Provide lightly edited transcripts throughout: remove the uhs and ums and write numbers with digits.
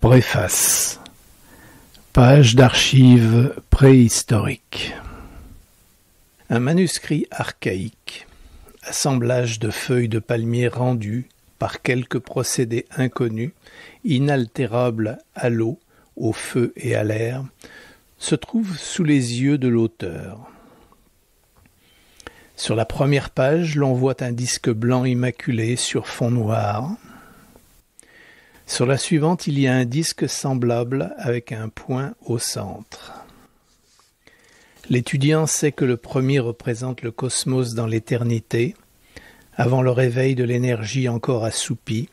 Préface. Page d'archives préhistoriques. Un manuscrit archaïque, assemblage de feuilles de palmier rendues par quelques procédés inconnus, inaltérables à l'eau, au feu et à l'air, se trouve sous les yeux de l'auteur. Sur la première page, l'on voit un disque blanc immaculé sur fond noir. Sur la suivante, il y a un disque semblable avec un point au centre. L'étudiant sait que le premier représente le cosmos dans l'éternité, avant le réveil de l'énergie encore assoupie,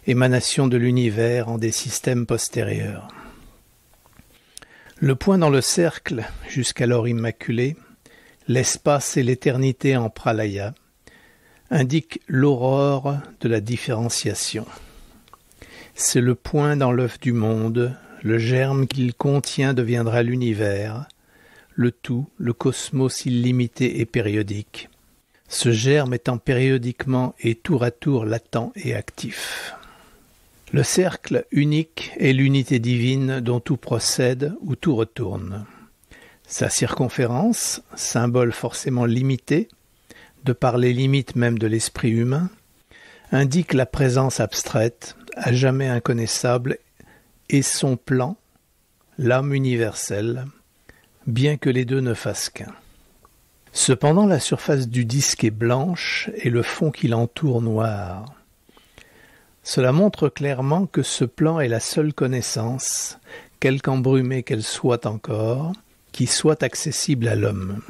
émanation de l'univers en des systèmes postérieurs. Le point dans le cercle, jusqu'alors immaculé, l'espace et l'éternité en pralaya, indique l'aurore de la différenciation. C'est le point dans l'œuf du monde, le germe qu'il contient deviendra l'univers, le tout, le cosmos illimité et périodique, ce germe étant périodiquement et tour à tour latent et actif. Le cercle unique est l'unité divine dont tout procède ou tout retourne. Sa circonférence, symbole forcément limité, de par les limites même de l'esprit humain, indique la présence abstraite, à jamais inconnaissable, et son plan, l'âme universelle, bien que les deux ne fassent qu'un. Cependant, la surface du disque est blanche et le fond qui l'entoure noir. Cela montre clairement que ce plan est la seule connaissance, quelque embrumée qu'elle soit encore, qui soit accessible à l'homme.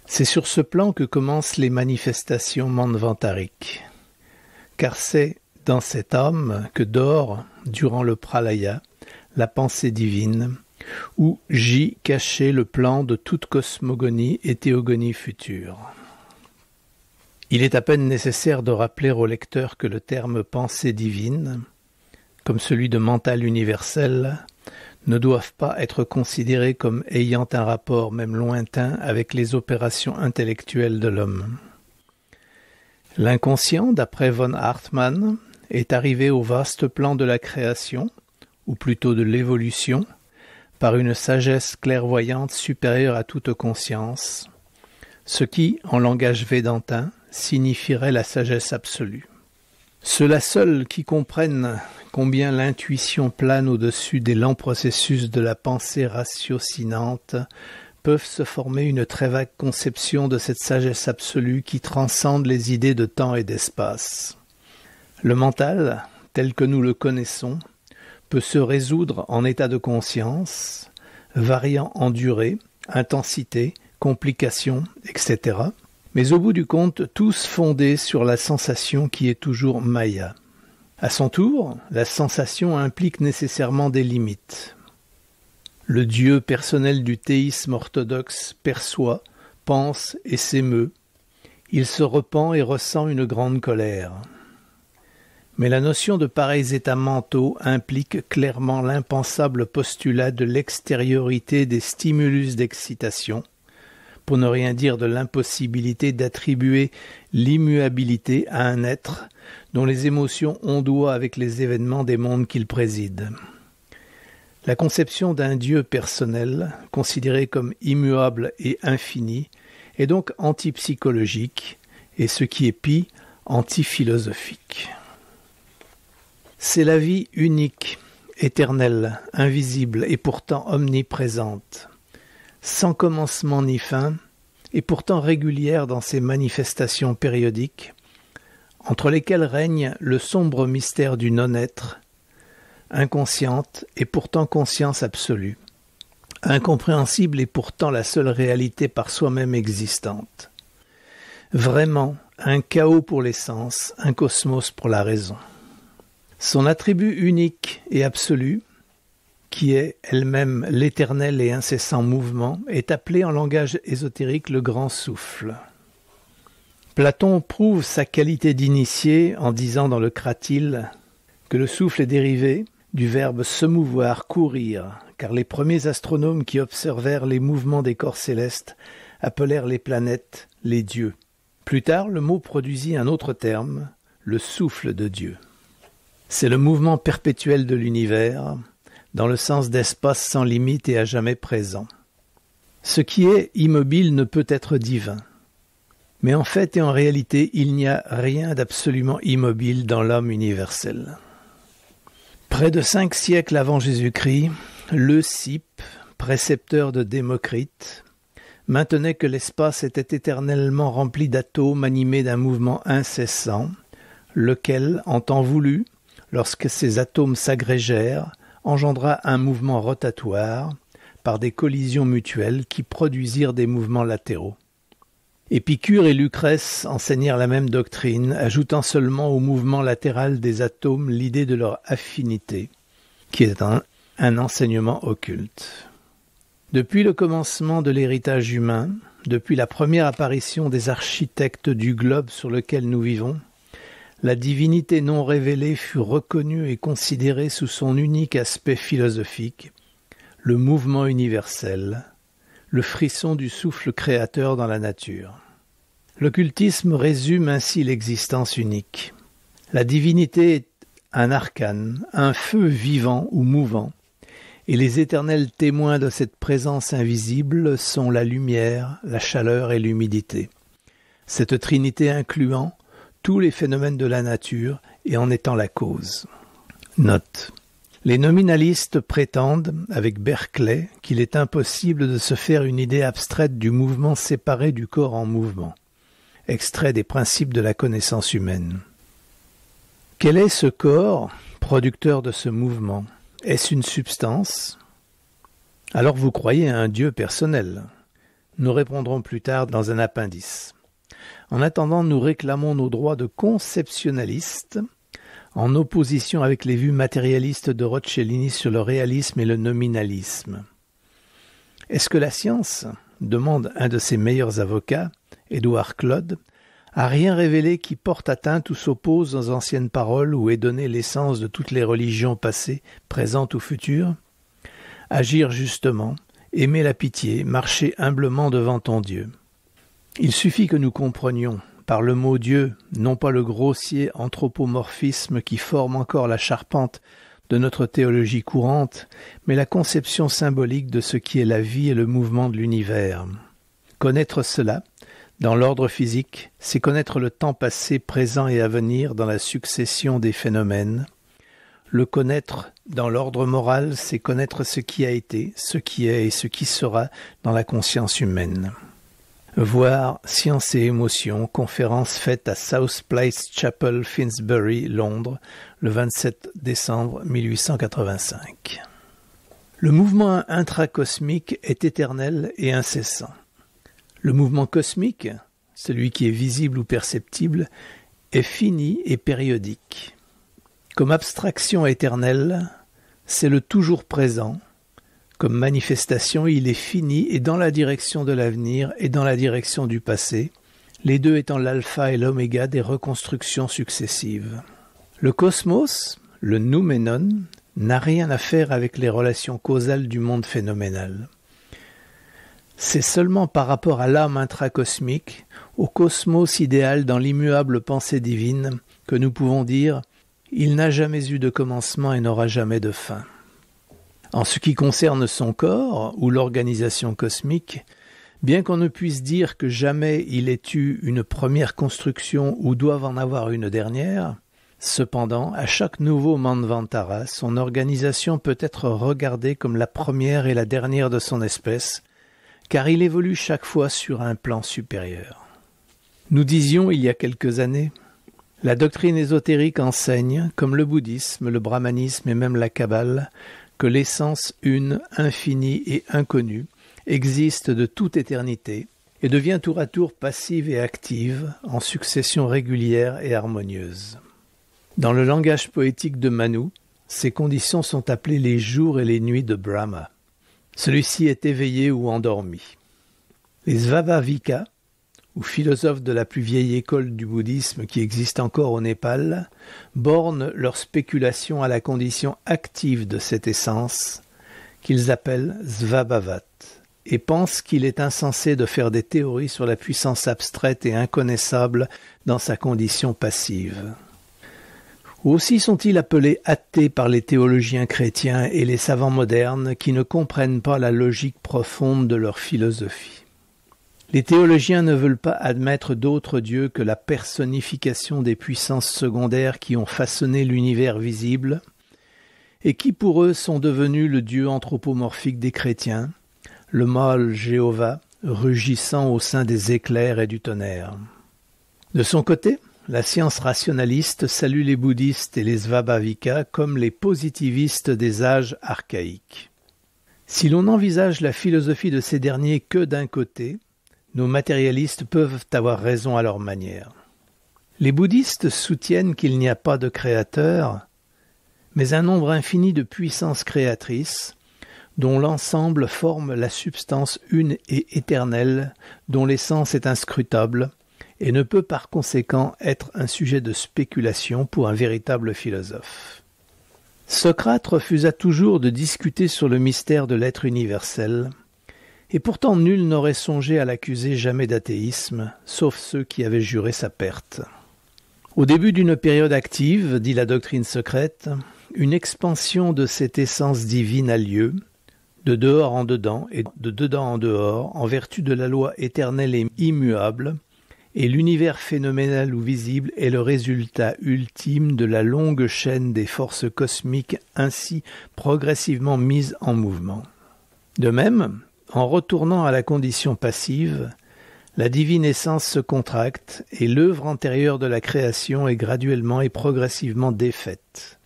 C'est sur ce plan que commencent les manifestations manvantariques, car c'est dans cette âme que dort, durant le pralaya, la pensée divine, où gît caché le plan de toute cosmogonie et théogonie future. Il est à peine nécessaire de rappeler au lecteur que le terme pensée divine, comme celui de mental universel, ne doivent pas être considérés comme ayant un rapport même lointain avec les opérations intellectuelles de l'homme. L'inconscient, d'après von Hartmann, est arrivé au vaste plan de la création, ou plutôt de l'évolution, par une sagesse clairvoyante supérieure à toute conscience, ce qui, en langage védantin, signifierait la sagesse absolue. Ceux-là seuls qui comprennent combien l'intuition plane au-dessus des lents processus de la pensée ratiocinante peuvent se former une très vague conception de cette sagesse absolue qui transcende les idées de temps et d'espace. Le mental, tel que nous le connaissons, peut se résoudre en état de conscience, variant en durée, intensité, complication, etc., mais au bout du compte, tous fondés sur la sensation qui est toujours maya. À son tour, la sensation implique nécessairement des limites. Le Dieu personnel du théisme orthodoxe perçoit, pense et s'émeut. Il se repent et ressent une grande colère. Mais la notion de pareils états mentaux implique clairement l'impensable postulat de l'extériorité des stimulus d'excitation, pour ne rien dire de l'impossibilité d'attribuer l'immuabilité à un être dont les émotions ondoient avec les événements des mondes qu'il préside. La conception d'un Dieu personnel, considéré comme immuable et infini, est donc antipsychologique et, ce qui est pis, antiphilosophique. C'est la vie unique, éternelle, invisible et pourtant omniprésente, sans commencement ni fin, et pourtant régulière dans ses manifestations périodiques, entre lesquelles règne le sombre mystère du non-être, inconsciente et pourtant conscience absolue, incompréhensible et pourtant la seule réalité par soi-même existante. Vraiment, un chaos pour les sens, un cosmos pour la raison. Son attribut unique et absolu, qui est elle-même l'éternel et incessant mouvement, est appelé en langage ésotérique le grand souffle. Platon prouve sa qualité d'initié en disant dans le Cratyle que le souffle est dérivé du verbe se mouvoir, courir, car les premiers astronomes qui observèrent les mouvements des corps célestes appelèrent les planètes les dieux. Plus tard, le mot produisit un autre terme, le souffle de Dieu. C'est le mouvement perpétuel de l'univers, dans le sens d'espace sans limite et à jamais présent. Ce qui est immobile ne peut être divin. Mais en fait et en réalité, il n'y a rien d'absolument immobile dans l'homme universel. Près de 5 siècles avant Jésus-Christ, Leucippe, précepteur de Démocrite, maintenait que l'espace était éternellement rempli d'atomes animés d'un mouvement incessant, lequel, en temps voulu, lorsque ces atomes s'agrégèrent, engendra un mouvement rotatoire par des collisions mutuelles qui produisirent des mouvements latéraux. Épicure et Lucrèce enseignèrent la même doctrine, ajoutant seulement au mouvement latéral des atomes l'idée de leur affinité, qui est un enseignement occulte. Depuis le commencement de l'héritage humain, depuis la première apparition des architectes du globe sur lequel nous vivons, la divinité non révélée fut reconnue et considérée sous son unique aspect philosophique, le mouvement universel, le frisson du souffle créateur dans la nature. L'occultisme résume ainsi l'existence unique. La divinité est un arcane, un feu vivant ou mouvant, et les éternels témoins de cette présence invisible sont la lumière, la chaleur et l'humidité. Cette trinité incluant tous les phénomènes de la nature et en étant la cause. Note. Les nominalistes prétendent, avec Berkeley, qu'il est impossible de se faire une idée abstraite du mouvement séparé du corps en mouvement. Extrait des principes de la connaissance humaine. Quel est ce corps, producteur de ce mouvement? Est-ce une substance? Alors vous croyez à un Dieu personnel. Nous répondrons plus tard dans un appendice. En attendant, nous réclamons nos droits de conceptionnalistes, en opposition avec les vues matérialistes de Rocellini sur le réalisme et le nominalisme. Est-ce que la science, demande un de ses meilleurs avocats, Édouard Claude, a rien révélé qui porte atteinte ou s'oppose aux anciennes paroles où est donnée l'essence de toutes les religions passées, présentes ou futures? Agir justement, aimer la pitié, marcher humblement devant ton Dieu. Il suffit que nous comprenions, par le mot Dieu, non pas le grossier anthropomorphisme qui forme encore la charpente de notre théologie courante, mais la conception symbolique de ce qui est la vie et le mouvement de l'univers. Connaître cela, dans l'ordre physique, c'est connaître le temps passé, présent et à venir dans la succession des phénomènes. Le connaître dans l'ordre moral, c'est connaître ce qui a été, ce qui est et ce qui sera dans la conscience humaine. Voir Science et émotion, conférence faite à South Place Chapel, Finsbury, Londres, le 27 décembre 1885. Le mouvement intracosmique est éternel et incessant. Le mouvement cosmique, celui qui est visible ou perceptible, est fini et périodique. Comme abstraction éternelle, c'est le toujours présent. Comme manifestation, il est fini et dans la direction de l'avenir et dans la direction du passé, les deux étant l'alpha et l'oméga des reconstructions successives. Le cosmos, le nouménon, n'a rien à faire avec les relations causales du monde phénoménal. C'est seulement par rapport à l'âme intracosmique, au cosmos idéal dans l'immuable pensée divine, que nous pouvons dire « il n'a jamais eu de commencement et n'aura jamais de fin ». En ce qui concerne son corps, ou l'organisation cosmique, bien qu'on ne puisse dire que jamais il ait eu une première construction ou doive en avoir une dernière, cependant, à chaque nouveau Manvantara, son organisation peut être regardée comme la première et la dernière de son espèce, car il évolue chaque fois sur un plan supérieur. Nous disions il y a quelques années, la doctrine ésotérique enseigne, comme le bouddhisme, le brahmanisme et même la kabbale, que l'essence une, infinie et inconnue existe de toute éternité et devient tour à tour passive et active en succession régulière et harmonieuse. Dans le langage poétique de Manu, ces conditions sont appelées les jours et les nuits de Brahma. Celui-ci est éveillé ou endormi. Les Svabhavikas, ou philosophes de la plus vieille école du bouddhisme qui existe encore au Népal, bornent leur spéculation à la condition active de cette essence, qu'ils appellent Svabhavat, et pensent qu'il est insensé de faire des théories sur la puissance abstraite et inconnaissable dans sa condition passive. Aussi sont-ils appelés athées par les théologiens chrétiens et les savants modernes qui ne comprennent pas la logique profonde de leur philosophie. Les théologiens ne veulent pas admettre d'autre Dieu que la personnification des puissances secondaires qui ont façonné l'univers visible et qui pour eux sont devenus le Dieu anthropomorphique des chrétiens, le mâle Jéhovah, rugissant au sein des éclairs et du tonnerre. De son côté, la science rationaliste salue les bouddhistes et les svabhavikas comme les positivistes des âges archaïques. Si l'on envisage la philosophie de ces derniers que d'un côté, nos matérialistes peuvent avoir raison à leur manière. Les bouddhistes soutiennent qu'il n'y a pas de créateur, mais un nombre infini de puissances créatrices, dont l'ensemble forme la substance une et éternelle, dont l'essence est inscrutable, et ne peut par conséquent être un sujet de spéculation pour un véritable philosophe. Socrate refusa toujours de discuter sur le mystère de l'être universel, et pourtant nul n'aurait songé à l'accuser jamais d'athéisme, sauf ceux qui avaient juré sa perte. Au début d'une période active, dit la doctrine secrète, une expansion de cette essence divine a lieu, de dehors en dedans et de dedans en dehors, en vertu de la loi éternelle et immuable, et l'univers phénoménal ou visible est le résultat ultime de la longue chaîne des forces cosmiques ainsi progressivement mises en mouvement. De même, en retournant à la condition passive, la divine essence se contracte et l'œuvre antérieure de la création est graduellement et progressivement défaite.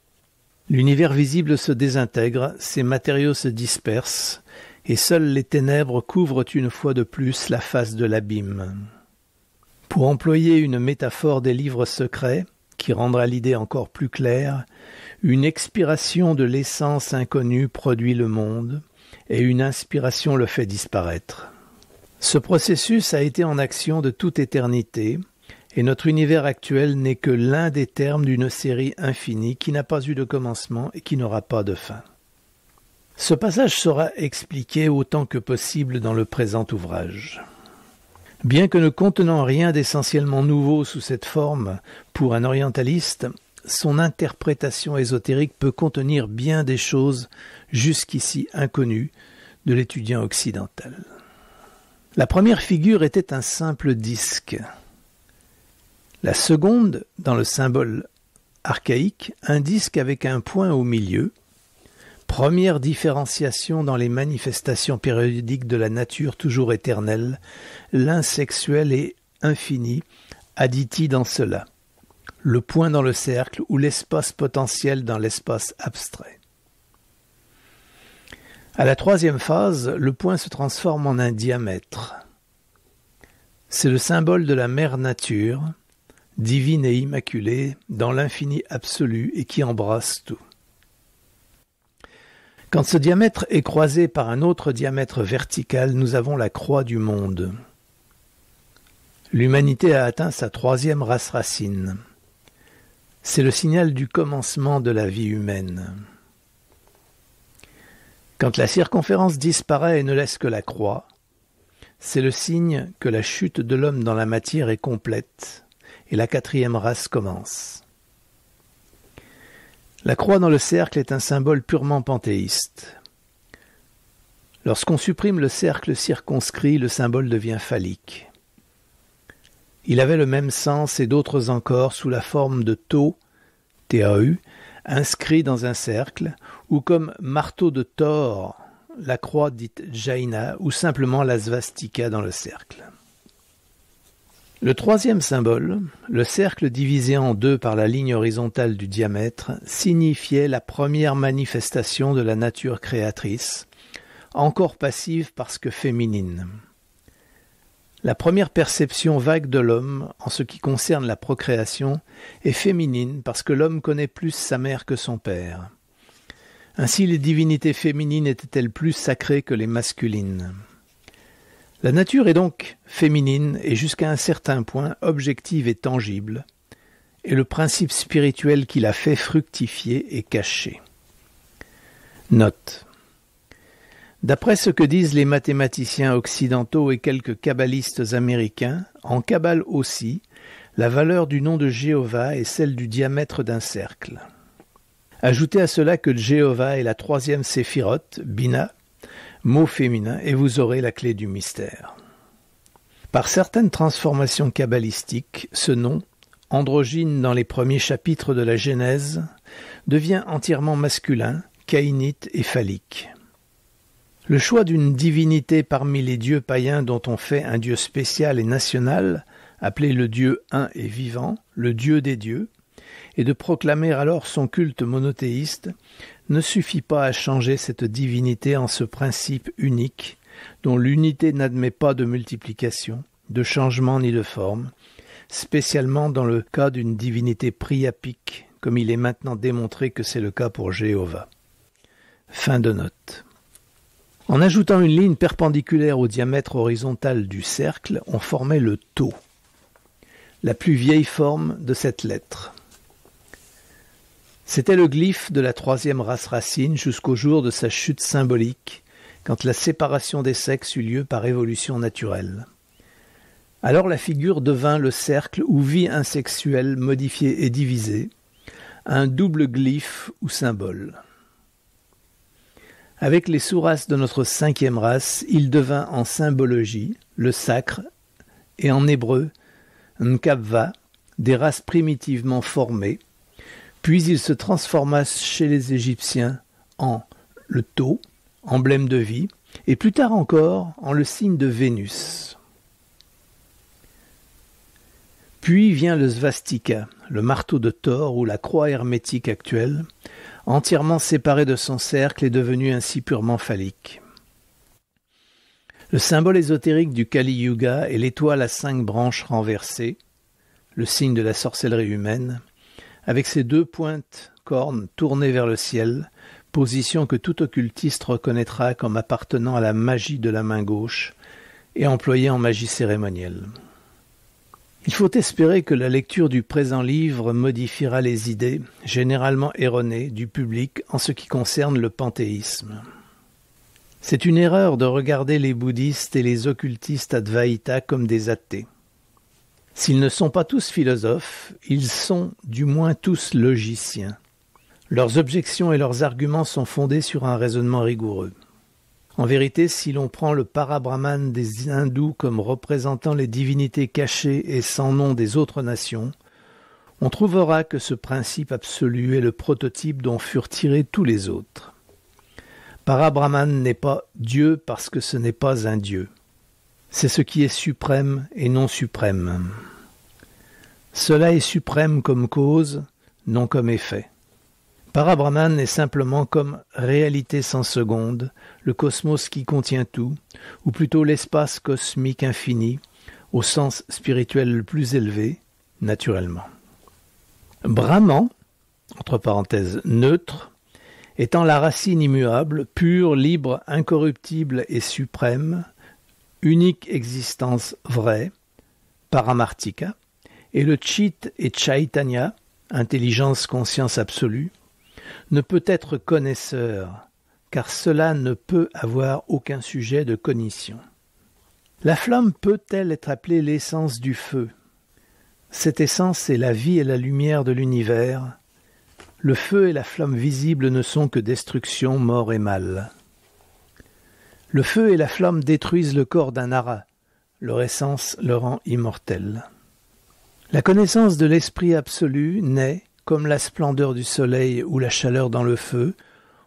L'univers visible se désintègre, ses matériaux se dispersent, et seules les ténèbres couvrent une fois de plus la face de l'abîme. Pour employer une métaphore des livres secrets, qui rendra l'idée encore plus claire, une expiration de l'essence inconnue produit le monde, et une inspiration le fait disparaître. Ce processus a été en action de toute éternité, et notre univers actuel n'est que l'un des termes d'une série infinie qui n'a pas eu de commencement et qui n'aura pas de fin. Ce passage sera expliqué autant que possible dans le présent ouvrage. Bien que ne contenant rien d'essentiellement nouveau sous cette forme, pour un orientaliste, son interprétation ésotérique peut contenir bien des choses jusqu'ici inconnues de l'étudiant occidental. La première figure était un simple disque. La seconde, dans le symbole archaïque, un disque avec un point au milieu, première différenciation dans les manifestations périodiques de la nature toujours éternelle, l'insexuel et infini, a dit-il dans cela, le point dans le cercle ou l'espace potentiel dans l'espace abstrait. À la troisième phase, le point se transforme en un diamètre. C'est le symbole de la mère nature, divine et immaculée, dans l'infini absolu et qui embrasse tout. Quand ce diamètre est croisé par un autre diamètre vertical, nous avons la croix du monde. L'humanité a atteint sa troisième race racine. C'est le signal du commencement de la vie humaine. Quand la circonférence disparaît et ne laisse que la croix, c'est le signe que la chute de l'homme dans la matière est complète et la quatrième race commence. La croix dans le cercle est un symbole purement panthéiste. Lorsqu'on supprime le cercle circonscrit, le symbole devient phallique. Il avait le même sens et d'autres encore sous la forme de tau, TAU, inscrit dans un cercle, ou comme marteau de Thor, la croix dite Jaina, ou simplement la svastika dans le cercle. Le troisième symbole, le cercle divisé en deux par la ligne horizontale du diamètre, signifiait la première manifestation de la nature créatrice, encore passive parce que féminine. La première perception vague de l'homme, en ce qui concerne la procréation, est féminine parce que l'homme connaît plus sa mère que son père. Ainsi, les divinités féminines étaient-elles plus sacrées que les masculines. La nature est donc féminine et jusqu'à un certain point objective et tangible, et le principe spirituel qui la fait fructifier est caché. Note. D'après ce que disent les mathématiciens occidentaux et quelques kabbalistes américains, en Kabbale aussi, la valeur du nom de Jéhovah est celle du diamètre d'un cercle. Ajoutez à cela que Jéhovah est la troisième séphirote, Bina, mot féminin, et vous aurez la clé du mystère. Par certaines transformations kabbalistiques, ce nom, androgyne dans les premiers chapitres de la Genèse, devient entièrement masculin, caïnite et phallique. Le choix d'une divinité parmi les dieux païens dont on fait un dieu spécial et national, appelé le Dieu un et vivant, le Dieu des dieux, et de proclamer alors son culte monothéiste, ne suffit pas à changer cette divinité en ce principe unique, dont l'unité n'admet pas de multiplication, de changement ni de forme, spécialement dans le cas d'une divinité priapique, comme il est maintenant démontré que c'est le cas pour Jéhovah. Fin de note. En ajoutant une ligne perpendiculaire au diamètre horizontal du cercle, on formait le tau, la plus vieille forme de cette lettre. C'était le glyphe de la troisième race racine jusqu'au jour de sa chute symbolique, quand la séparation des sexes eut lieu par évolution naturelle. Alors la figure devint le cercle ou vie insexuelle modifiée et divisée, un double glyphe ou symbole. Avec les sous-races de notre cinquième race, il devint en symbologie le sacre et en hébreu nkabva, des races primitivement formées, puis il se transforma chez les Égyptiens en le tau, emblème de vie, et plus tard encore en le signe de Vénus. Puis vient le svastika, le marteau de Thor ou la croix hermétique actuelle, entièrement séparé de son cercle et devenu ainsi purement phallique. Le symbole ésotérique du Kali Yuga est l'étoile à 5 branches renversées, le signe de la sorcellerie humaine, avec ses 2 pointes cornes tournées vers le ciel, position que tout occultiste reconnaîtra comme appartenant à la magie de la main gauche et employée en magie cérémonielle. Il faut espérer que la lecture du présent livre modifiera les idées, généralement erronées, du public en ce qui concerne le panthéisme. C'est une erreur de regarder les bouddhistes et les occultistes advaita comme des athées. S'ils ne sont pas tous philosophes, ils sont du moins tous logiciens. Leurs objections et leurs arguments sont fondés sur un raisonnement rigoureux. En vérité, si l'on prend le parabrahman des hindous comme représentant les divinités cachées et sans nom des autres nations, on trouvera que ce principe absolu est le prototype dont furent tirés tous les autres. Parabrahman n'est pas Dieu parce que ce n'est pas un Dieu. C'est ce qui est suprême et non suprême. Cela est suprême comme cause, non comme effet. Parabrahman est simplement comme réalité sans seconde, le cosmos qui contient tout, ou plutôt l'espace cosmique infini, au sens spirituel le plus élevé, naturellement. Brahman, entre parenthèses neutre, étant la racine immuable, pure, libre, incorruptible et suprême, unique existence vraie, paramartika, et le Chit et Chaitanya, intelligence, conscience absolue, ne peut être connaisseur, car cela ne peut avoir aucun sujet de cognition. La flamme peut-elle être appelée l'essence du feu? Cette essence est la vie et la lumière de l'univers. Le feu et la flamme visible ne sont que destruction, mort et mal. Le feu et la flamme détruisent le corps d'un ara. Leur essence le rend immortel. La connaissance de l'esprit absolu n'est, comme la splendeur du soleil ou la chaleur dans le feu,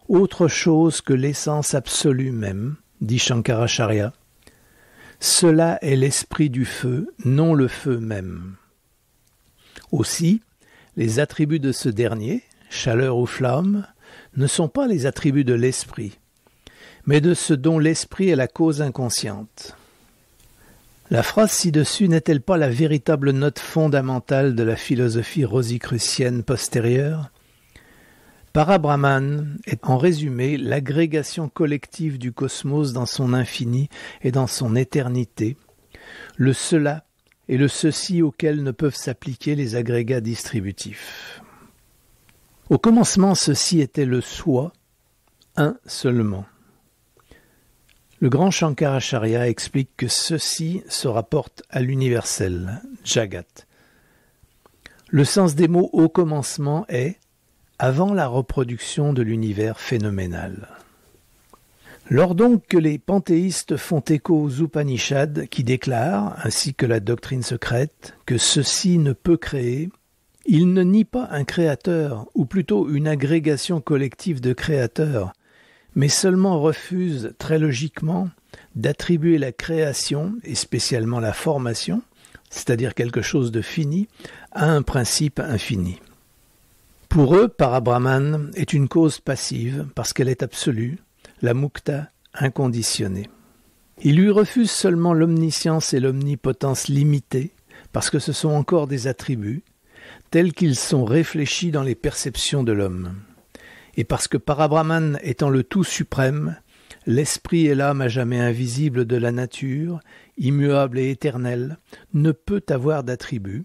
autre chose que l'essence absolue même, dit Shankaracharya. Cela est l'esprit du feu, non le feu même. Aussi, les attributs de ce dernier, chaleur ou flamme, ne sont pas les attributs de l'esprit, mais de ce dont l'esprit est la cause inconsciente. La phrase ci-dessus n'est-elle pas la véritable note fondamentale de la philosophie rosicrucienne postérieure? Parabrahman est en résumé l'agrégation collective du cosmos dans son infini et dans son éternité, le cela et le ceci auquel ne peuvent s'appliquer les agrégats distributifs. Au commencement, ceci était le soi, un seulement. Le grand Shankaracharya explique que ceci se rapporte à l'universel, Jagat, Le sens des mots au commencement est avant la reproduction de l'univers phénoménal. Lors donc que les panthéistes font écho aux Upanishads qui déclarent, ainsi que la doctrine secrète, que ceci ne peut créer, ils ne nient pas un créateur, ou plutôt une agrégation collective de créateurs, mais seulement refusent très logiquement d'attribuer la création, et spécialement la formation, c'est-à-dire quelque chose de fini, à un principe infini. Pour eux, Parabrahman est une cause passive parce qu'elle est absolue, la mukta inconditionnée. Ils lui refusent seulement l'omniscience et l'omnipotence limitées parce que ce sont encore des attributs, tels qu'ils sont réfléchis dans les perceptions de l'homme. Et parce que Parabrahman étant le tout suprême, l'esprit et l'âme à jamais invisible de la nature, immuable et éternel, ne peut avoir d'attribut,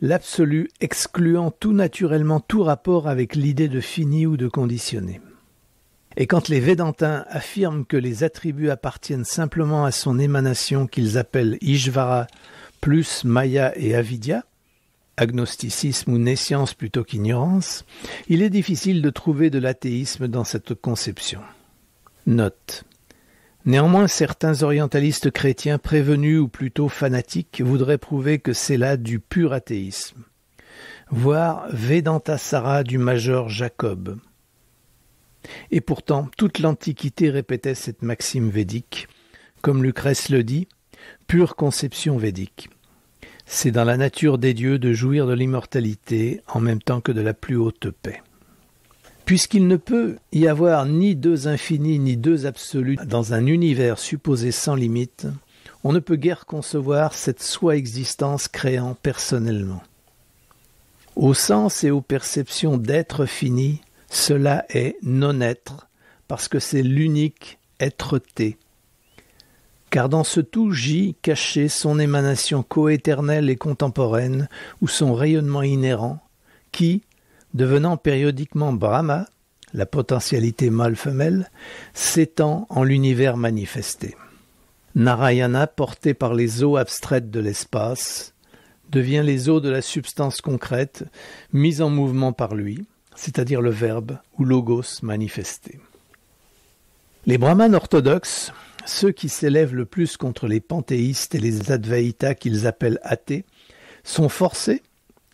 l'absolu excluant tout naturellement tout rapport avec l'idée de fini ou de conditionné. Et quand les Védantins affirment que les attributs appartiennent simplement à son émanation qu'ils appellent Ishvara plus Maya et Avidya, agnosticisme ou nescience plutôt qu'ignorance, il est difficile de trouver de l'athéisme dans cette conception. Note. Néanmoins, certains orientalistes chrétiens prévenus ou plutôt fanatiques voudraient prouver que c'est là du pur athéisme. Voir Vedantasara du major Jacob. Et pourtant, toute l'Antiquité répétait cette maxime védique. Comme Lucrèce le dit, pure conception védique. C'est dans la nature des dieux de jouir de l'immortalité en même temps que de la plus haute paix. Puisqu'il ne peut y avoir ni deux infinis ni deux absolus dans un univers supposé sans limite, on ne peut guère concevoir cette soi-existence créant personnellement. Au sens et aux perceptions d'être fini, cela est non-être, parce que c'est l'unique être-té. Car dans ce tout gît caché son émanation coéternelle et contemporaine, ou son rayonnement inhérent, qui, devenant périodiquement Brahma, la potentialité mâle-femelle, s'étend en l'univers manifesté. Narayana, porté par les eaux abstraites de l'espace, devient les eaux de la substance concrète, mise en mouvement par lui, c'est-à-dire le verbe ou logos manifesté. Les brahmanes orthodoxes, ceux qui s'élèvent le plus contre les panthéistes et les advaïtas qu'ils appellent athées, sont forcés,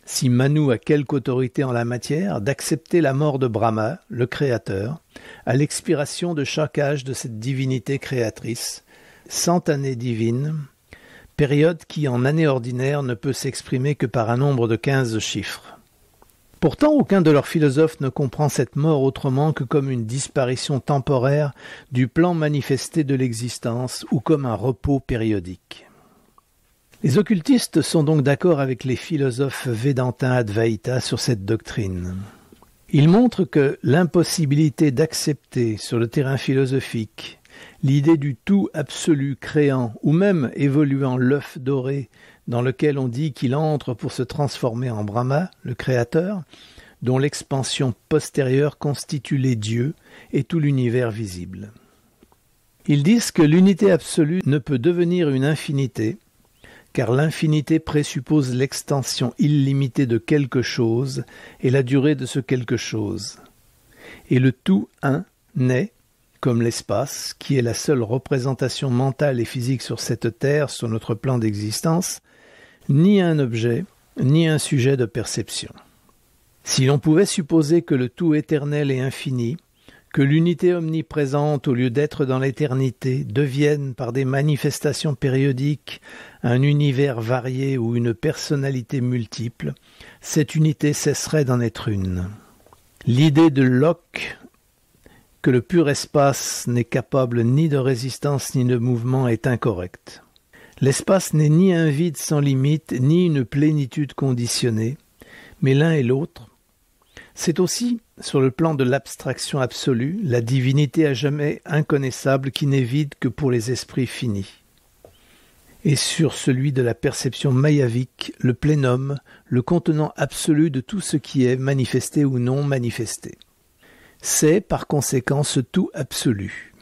si Manu a quelque autorité en la matière, d'accepter la mort de Brahma, le créateur, à l'expiration de chaque âge de cette divinité créatrice, 100 années divines, période qui en année ordinaire ne peut s'exprimer que par un nombre de 15 chiffres. Pourtant, aucun de leurs philosophes ne comprend cette mort autrement que comme une disparition temporaire du plan manifesté de l'existence ou comme un repos périodique. Les occultistes sont donc d'accord avec les philosophes védantins advaïtas sur cette doctrine. Ils montrent que l'impossibilité d'accepter sur le terrain philosophique l'idée du tout absolu créant ou même évoluant l'œuf doré dans lequel on dit qu'il entre pour se transformer en Brahma, le créateur, dont l'expansion postérieure constitue les dieux et tout l'univers visible. Ils disent que l'unité absolue ne peut devenir une infinité, car l'infinité présuppose l'extension illimitée de quelque chose et la durée de ce quelque chose. Et le tout un n'est, comme l'espace, qui est la seule représentation mentale et physique sur cette terre, sur notre plan d'existence, ni un objet, ni un sujet de perception. Si l'on pouvait supposer que le tout éternel et infini, que l'unité omniprésente au lieu d'être dans l'éternité devienne par des manifestations périodiques un univers varié ou une personnalité multiple, cette unité cesserait d'en être une. L'idée de Locke, que le pur espace n'est capable ni de résistance ni de mouvement, est incorrecte. L'espace n'est ni un vide sans limite, ni une plénitude conditionnée, mais l'un et l'autre. C'est aussi, sur le plan de l'abstraction absolue, la divinité à jamais inconnaissable qui n'est vide que pour les esprits finis. Et sur celui de la perception mayavique, le plénum, le contenant absolu de tout ce qui est manifesté ou non manifesté. C'est, par conséquent, ce tout absolu.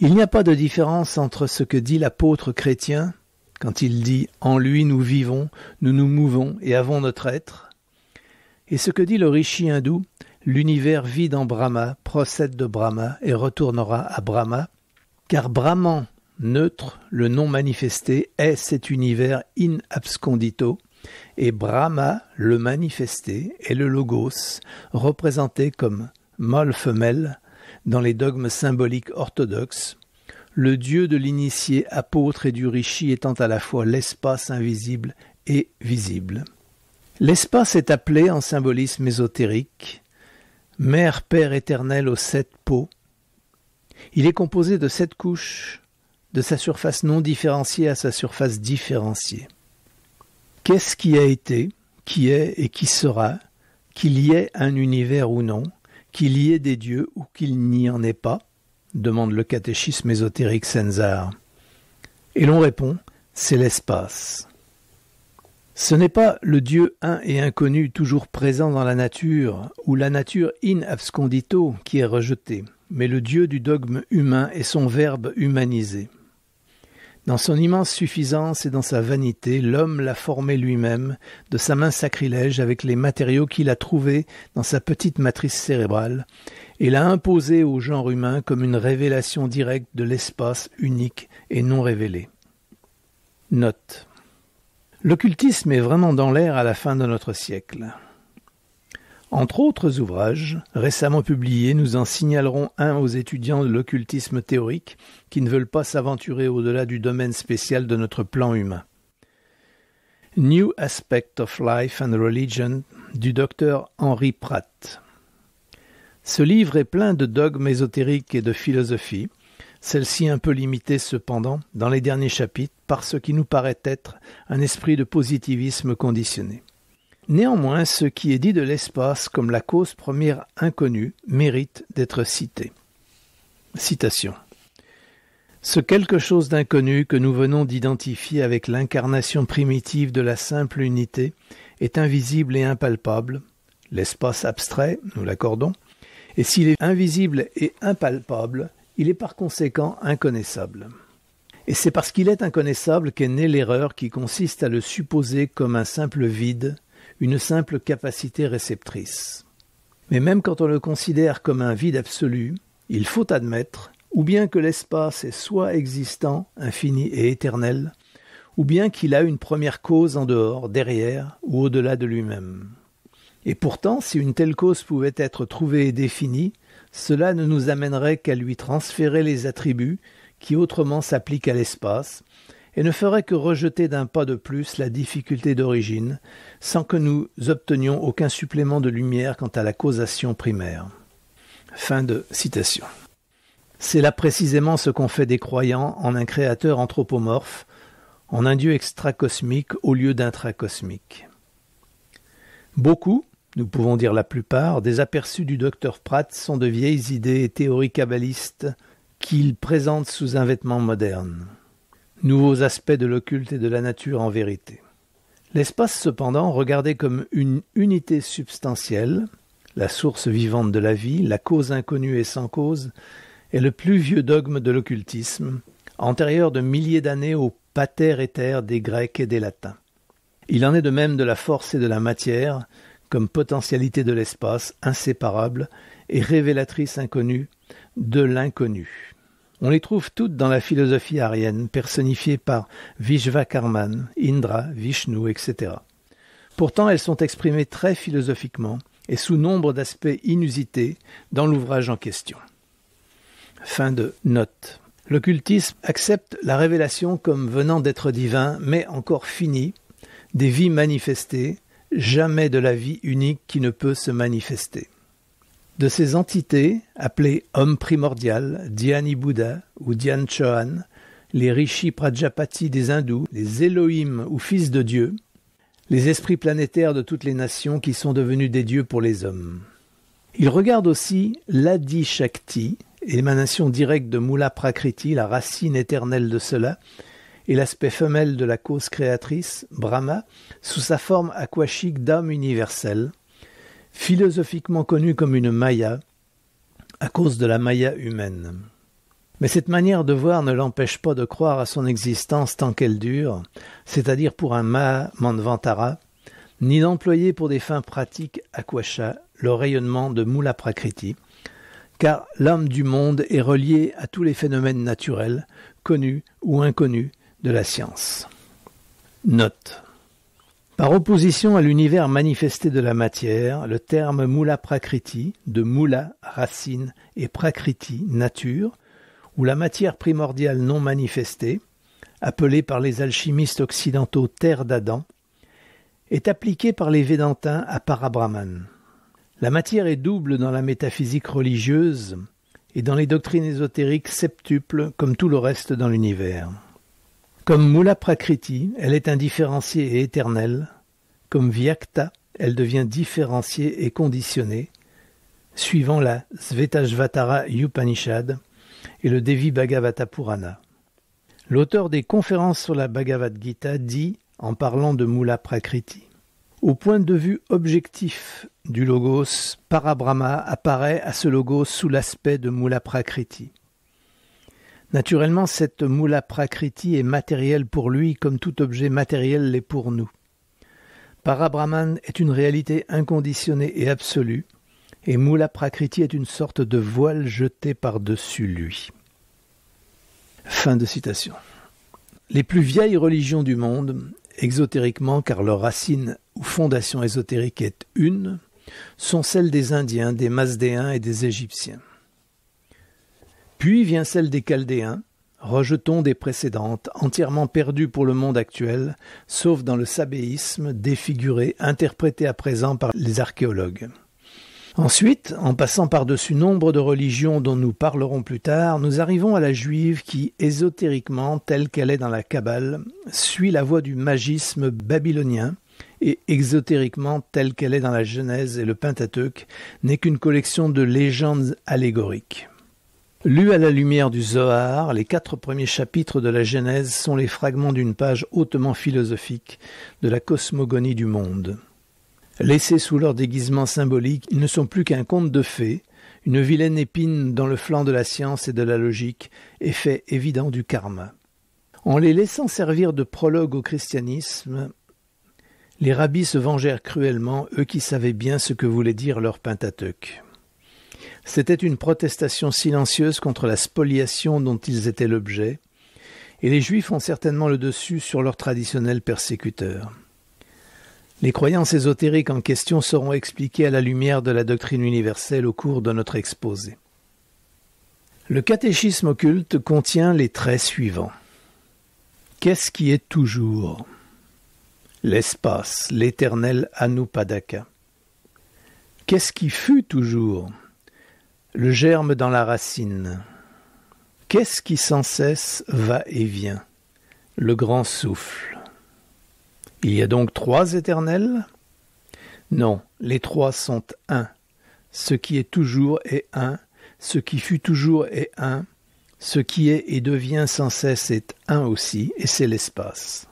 Il n'y a pas de différence entre ce que dit l'apôtre chrétien, quand il dit « En lui nous vivons, nous nous mouvons et avons notre être ». Et ce que dit le rishi hindou, l'univers vit dans Brahma, procède de Brahma et retournera à Brahma, car Brahman, neutre, le non manifesté, est cet univers in abscondito, et Brahma, le manifesté, est le logos, représenté comme mâle-femelle dans les dogmes symboliques orthodoxes, le dieu de l'initié apôtre et du rishi étant à la fois l'espace invisible et visible. L'espace est appelé, en symbolisme ésotérique, Mère Père éternel aux 7 peaux. Il est composé de 7 couches, de sa surface non différenciée à sa surface différenciée. Qu'est-ce qui a été, qui est et qui sera, qu'il y ait un univers ou non, qu'il y ait des dieux ou qu'il n'y en ait pas, demande le catéchisme ésotérique Senzar. Et l'on répond, c'est l'espace. Ce n'est pas le Dieu un et inconnu toujours présent dans la nature, ou la nature in abscondito qui est rejetée, mais le Dieu du dogme humain et son verbe humanisé. Dans son immense suffisance et dans sa vanité, l'homme l'a formé lui-même, de sa main sacrilège avec les matériaux qu'il a trouvés dans sa petite matrice cérébrale, et l'a imposé au genre humain comme une révélation directe de l'espace unique et non révélé. Note. L'occultisme est vraiment dans l'air à la fin de notre siècle. Entre autres ouvrages, récemment publiés, nous en signalerons un aux étudiants de l'occultisme théorique qui ne veulent pas s'aventurer au-delà du domaine spécial de notre plan humain. New Aspect of Life and Religion du docteur Henry Pratt. Ce livre est plein de dogmes ésotériques et de philosophie, celle-ci un peu limitée cependant, dans les derniers chapitres, par ce qui nous paraît être un esprit de positivisme conditionné. Néanmoins, ce qui est dit de l'espace comme la cause première inconnue mérite d'être cité. Citation. Ce quelque chose d'inconnu que nous venons d'identifier avec l'incarnation primitive de la simple unité est invisible et impalpable, l'espace abstrait, nous l'accordons, et s'il est invisible et impalpable, il est par conséquent inconnaissable. Et c'est parce qu'il est inconnaissable qu'est née l'erreur qui consiste à le supposer comme un simple vide, une simple capacité réceptrice. Mais même quand on le considère comme un vide absolu, il faut admettre ou bien que l'espace est soit existant, infini et éternel, ou bien qu'il a une première cause en dehors, derrière ou au-delà de lui-même. Et pourtant, si une telle cause pouvait être trouvée et définie, cela ne nous amènerait qu'à lui transférer les attributs qui autrement s'appliquent à l'espace, et ne ferait que rejeter d'un pas de plus la difficulté d'origine, sans que nous obtenions aucun supplément de lumière quant à la causation primaire. Fin de citation. C'est là précisément ce qu'ont fait des croyants en un créateur anthropomorphe, en un Dieu extracosmique au lieu d'intracosmique. Beaucoup, nous pouvons dire la plupart, des aperçus du docteur Pratt sont de vieilles idées et théories kabbalistes qu'il présente sous un vêtement moderne. Nouveaux aspects de l'occulte et de la nature en vérité. L'espace cependant, regardé comme une unité substantielle, la source vivante de la vie, la cause inconnue et sans cause, est le plus vieux dogme de l'occultisme, antérieur de milliers d'années au pater éther des Grecs et des Latins. Il en est de même de la force et de la matière, comme potentialité de l'espace, inséparable et révélatrice inconnue de l'inconnu. On les trouve toutes dans la philosophie aryenne, personnifiée par Vishvakarman, Indra, Vishnu, etc. Pourtant, elles sont exprimées très philosophiquement et sous nombre d'aspects inusités dans l'ouvrage en question. Fin de note. L'occultisme accepte la révélation comme venant d'être divin, mais encore fini, des vies manifestées, jamais de la vie unique qui ne peut se manifester. De ces entités, appelées hommes primordial, Dhyani Bouddha ou Dhyan Chohan, les rishis Prajapati des hindous, les Elohim ou fils de Dieu, les esprits planétaires de toutes les nations qui sont devenus des dieux pour les hommes. Il regarde aussi l'Adi Shakti, émanation directe de Mula Prakriti, la racine éternelle de cela, et l'aspect femelle de la cause créatrice, Brahma, sous sa forme aquashique d'âme universelle, philosophiquement connue comme une Maya, à cause de la Maya humaine. Mais cette manière de voir ne l'empêche pas de croire à son existence tant qu'elle dure, c'est-à-dire pour un Manvantara, ni d'employer pour des fins pratiques Aquasha le rayonnement de Mula Prakriti, car l'âme du monde est reliée à tous les phénomènes naturels, connus ou inconnus, de la science. Note. Par opposition à l'univers manifesté de la matière, le terme Mula Prakriti, de Mula, racine, et Prakriti, nature, ou la matière primordiale non manifestée, appelée par les alchimistes occidentaux terre d'Adam, est appliqué par les Védantins à Parabrahman. La matière est double dans la métaphysique religieuse et dans les doctrines ésotériques septuples comme tout le reste dans l'univers. Comme Mula Prakriti, elle est indifférenciée et éternelle. Comme Vyakta, elle devient différenciée et conditionnée, suivant la Svetasvatara Upanishad et le Devi Bhagavata Purana. L'auteur des conférences sur la Bhagavad Gita dit, en parlant de Mula Prakriti, « Au point de vue objectif du Logos, Parabrahma apparaît à ce Logos sous l'aspect de Mula Prakriti. Naturellement, cette Mula Prakriti est matérielle pour lui comme tout objet matériel l'est pour nous. Parabrahman est une réalité inconditionnée et absolue, et Mula Prakriti est une sorte de voile jeté par-dessus lui. » Fin de citation. Les plus vieilles religions du monde, exotériquement car leur racine ou fondation ésotérique est une, sont celles des Indiens, des Mazdéens et des Égyptiens. Puis vient celle des Chaldéens, rejetons des précédentes, entièrement perdues pour le monde actuel, sauf dans le sabéisme, défiguré, interprété à présent par les archéologues. Ensuite, en passant par-dessus nombre de religions dont nous parlerons plus tard, nous arrivons à la juive qui, ésotériquement, telle qu'elle est dans la Kabbale, suit la voie du magisme babylonien, et exotériquement, telle qu'elle est dans la Genèse et le Pentateuque, n'est qu'une collection de légendes allégoriques. Lus à la lumière du Zohar, les 4 premiers chapitres de la Genèse sont les fragments d'une page hautement philosophique de la cosmogonie du monde. Laissés sous leur déguisement symbolique, ils ne sont plus qu'un conte de fées, une vilaine épine dans le flanc de la science et de la logique, effet évident du karma. En les laissant servir de prologue au christianisme, les rabbis se vengèrent cruellement, eux qui savaient bien ce que voulait dire leur Pentateuque. C'était une protestation silencieuse contre la spoliation dont ils étaient l'objet, et les Juifs ont certainement le dessus sur leurs traditionnels persécuteurs. Les croyances ésotériques en question seront expliquées à la lumière de la doctrine universelle au cours de notre exposé. Le catéchisme occulte contient les traits suivants. Qu'est-ce qui est toujours ? L'espace, l'éternel Anupadaka. Qu'est-ce qui fut toujours ? Le germe dans la racine. Qu'est-ce qui sans cesse va et vient ? Le grand souffle. Il y a donc 3 éternels ? Non, les 3 sont un. Ce qui est toujours est un, ce qui fut toujours est un, ce qui est et devient sans cesse est un aussi, et c'est l'espace.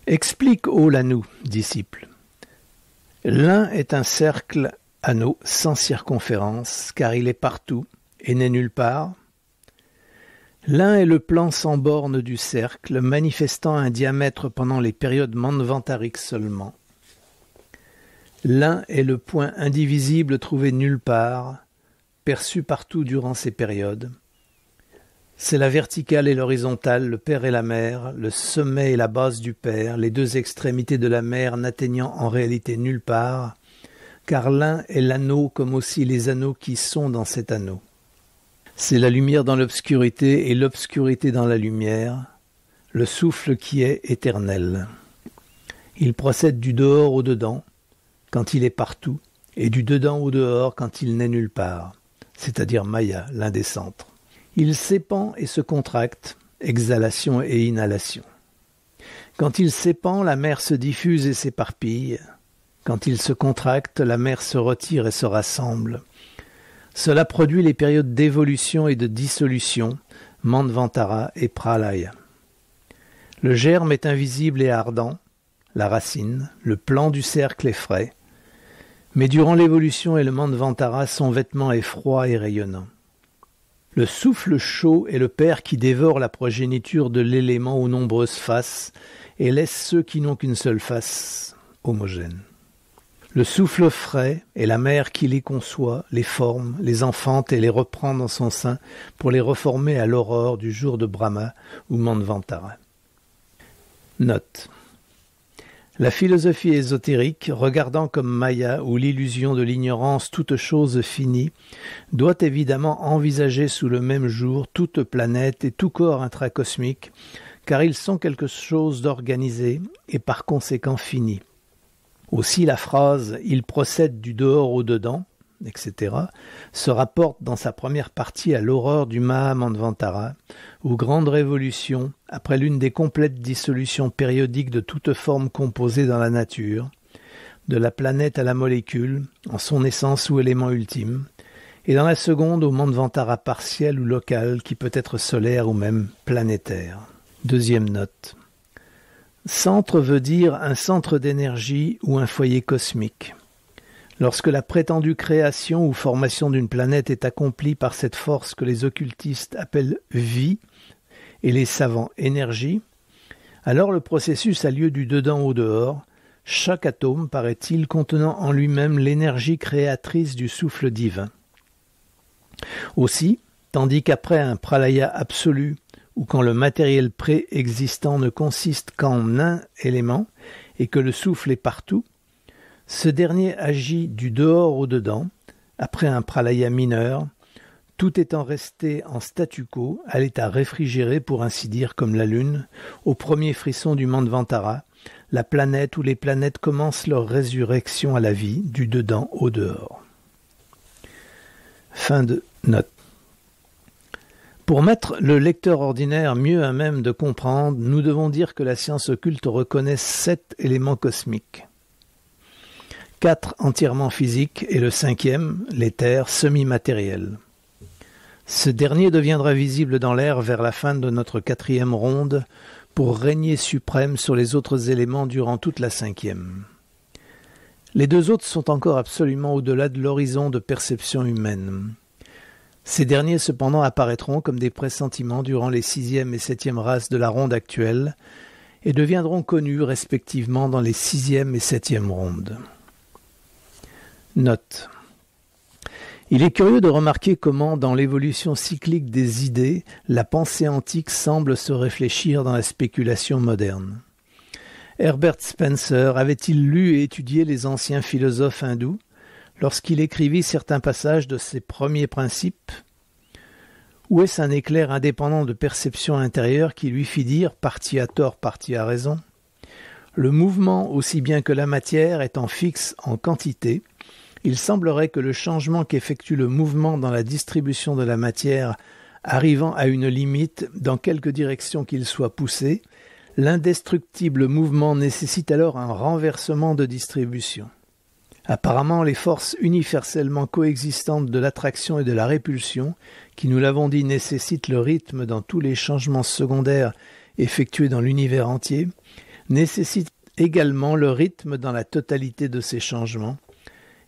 Explique, ô l'anneau, disciple. L'un est un cercle anneau sans circonférence, car il est partout et n'est nulle part. L'un est le plan sans borne du cercle, manifestant un diamètre pendant les périodes manvantariques seulement. L'un est le point indivisible trouvé nulle part, perçu partout durant ces périodes. C'est la verticale et l'horizontale, le père et la mère, le sommet et la base du père, les 2 extrémités de la mer n'atteignant en réalité nulle part, car l'un est l'anneau comme aussi les anneaux qui sont dans cet anneau. C'est la lumière dans l'obscurité et l'obscurité dans la lumière, le souffle qui est éternel. Il procède du dehors au dedans, quand il est partout, et du dedans au dehors quand il n'est nulle part, c'est-à-dire Maya, l'un des centres. Il s'épand et se contracte, exhalation et inhalation. Quand il s'épand, la mer se diffuse et s'éparpille. Quand il se contracte, la mer se retire et se rassemble. Cela produit les périodes d'évolution et de dissolution, Manvantara et Pralaya. Le germe est invisible et ardent, la racine, le plan du cercle est frais, mais durant l'évolution et le Manvantara, son vêtement est froid et rayonnant. Le souffle chaud est le père qui dévore la progéniture de l'élément aux nombreuses faces et laisse ceux qui n'ont qu'une seule face homogène. Le souffle frais est la mère qui les conçoit, les forme, les enfante et les reprend dans son sein pour les reformer à l'aurore du jour de Brahma ou Manvantara. Note. La philosophie ésotérique, regardant comme Maya ou l'illusion de l'ignorance toute chose finie, doit évidemment envisager sous le même jour toute planète et tout corps intracosmique, car ils sont quelque chose d'organisé et par conséquent fini. Aussi la phrase « il procède du dehors au dedans », etc., se rapporte dans sa première partie à l'horreur du Mahamanvantara, ou grande révolution, après l'une des complètes dissolutions périodiques de toute forme composée dans la nature, de la planète à la molécule, en son essence ou élément ultime, et dans la seconde au Manvantara partiel ou local qui peut être solaire ou même planétaire. Deuxième note. Centre veut dire un centre d'énergie ou un foyer cosmique. Lorsque la prétendue création ou formation d'une planète est accomplie par cette force que les occultistes appellent vie et les savants énergie, alors le processus a lieu du dedans au dehors, chaque atome, paraît-il, contenant en lui-même l'énergie créatrice du souffle divin. Aussi, tandis qu'après un pralaya absolu, ou quand le matériel préexistant ne consiste qu'en un élément et que le souffle est partout, ce dernier agit du dehors au dedans, après un pralaya mineur, tout étant resté en statu quo, à l'état réfrigéré pour ainsi dire comme la lune, au premier frisson du Manvantara, la planète où les planètes commencent leur résurrection à la vie, du dedans au dehors. Fin de note. Pour mettre le lecteur ordinaire mieux à même de comprendre, nous devons dire que la science occulte reconnaît 7 éléments cosmiques. 4 entièrement physiques et le 5e, l'éther, semi-matériel. Ce dernier deviendra visible dans l'air vers la fin de notre 4e ronde pour régner suprême sur les autres éléments durant toute la 5e. Les 2 autres sont encore absolument au-delà de l'horizon de perception humaine. Ces derniers cependant apparaîtront comme des pressentiments durant les 6e et 7e races de la ronde actuelle et deviendront connus respectivement dans les 6e et 7e rondes. Note. Il est curieux de remarquer comment, dans l'évolution cyclique des idées, la pensée antique semble se réfléchir dans la spéculation moderne. Herbert Spencer avait-il lu et étudié les anciens philosophes hindous lorsqu'il écrivit certains passages de ses premiers principes? Ou est-ce un éclair indépendant de perception intérieure qui lui fit dire, partie à tort, partie à raison, le mouvement aussi bien que la matière étant fixe en quantité, il semblerait que le changement qu'effectue le mouvement dans la distribution de la matière arrivant à une limite, dans quelque direction qu'il soit poussé, l'indestructible mouvement nécessite alors un renversement de distribution. Apparemment, les forces universellement coexistantes de l'attraction et de la répulsion, qui nous l'avons dit nécessitent le rythme dans tous les changements secondaires effectués dans l'univers entier, nécessitent également le rythme dans la totalité de ces changements,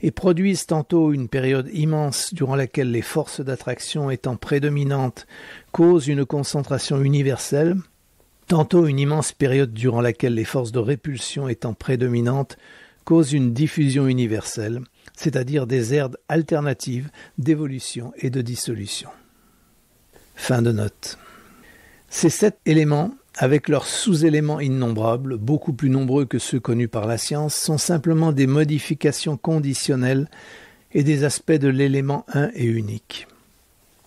et produisent tantôt une période immense durant laquelle les forces d'attraction étant prédominantes causent une concentration universelle, tantôt une immense période durant laquelle les forces de répulsion étant prédominantes causent une diffusion universelle, c'est-à-dire des aires alternatives d'évolution et de dissolution. Fin de note. Ces 7 éléments, avec leurs sous-éléments innombrables, beaucoup plus nombreux que ceux connus par la science, sont simplement des modifications conditionnelles et des aspects de l'élément un et unique.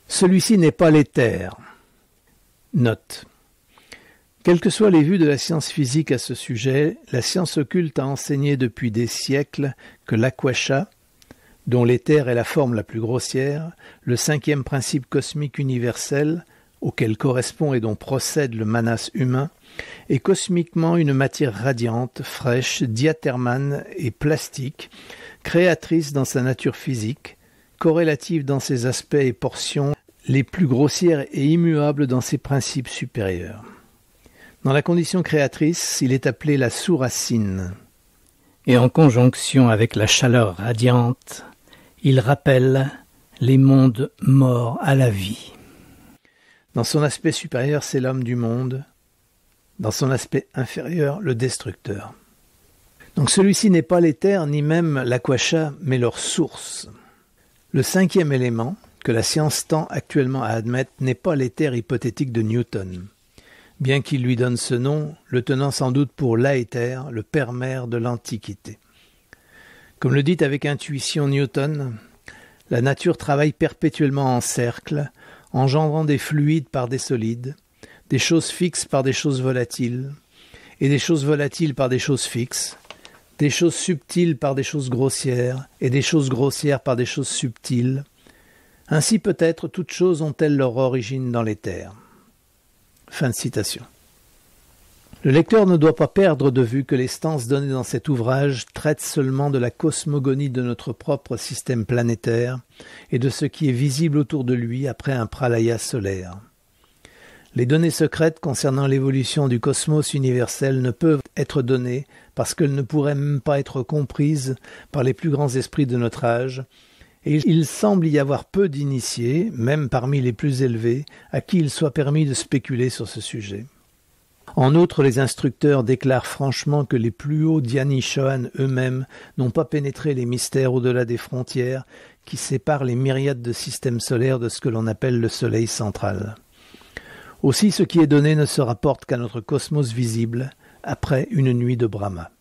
Celui-ci n'est pas l'éther. Note. Quelles que soient les vues de la science physique à ce sujet, la science occulte a enseigné depuis des siècles que l'Akasha, dont l'éther est la forme la plus grossière, le 5e principe cosmique universel, auquel correspond et dont procède le manas humain, est cosmiquement une matière radiante, fraîche, diathermane et plastique, créatrice dans sa nature physique, corrélative dans ses aspects et portions les plus grossières et immuable dans ses principes supérieurs. Dans la condition créatrice, il est appelé la souracine. Et en conjonction avec la chaleur radiante, il rappelle les mondes morts à la vie. Dans son aspect supérieur, c'est l'homme du monde. Dans son aspect inférieur, le destructeur. Donc celui-ci n'est pas l'éther, ni même l'aquasha, mais leur source. Le cinquième élément, que la science tend actuellement à admettre, n'est pas l'éther hypothétique de Newton. Bien qu'il lui donne ce nom, le tenant sans doute pour l'aéther, le père-mère de l'Antiquité. Comme le dit avec intuition Newton, la nature travaille perpétuellement en cercle, engendrant des fluides par des solides, des choses fixes par des choses volatiles, et des choses volatiles par des choses fixes, des choses subtiles par des choses grossières, et des choses grossières par des choses subtiles. Ainsi peut-être toutes choses ont-elles leur origine dans l'éther. Fin de citation. Le lecteur ne doit pas perdre de vue que les stances données dans cet ouvrage traitent seulement de la cosmogonie de notre propre système planétaire et de ce qui est visible autour de lui après un pralaya solaire. Les données secrètes concernant l'évolution du cosmos universel ne peuvent être données parce qu'elles ne pourraient même pas être comprises par les plus grands esprits de notre âge, et il semble y avoir peu d'initiés, même parmi les plus élevés, à qui il soit permis de spéculer sur ce sujet. En outre, les instructeurs déclarent franchement que les plus hauts Dhyani Chohan eux-mêmes n'ont pas pénétré les mystères au-delà des frontières qui séparent les myriades de systèmes solaires de ce que l'on appelle le Soleil central. Aussi, ce qui est donné ne se rapporte qu'à notre cosmos visible, après une nuit de Brahma.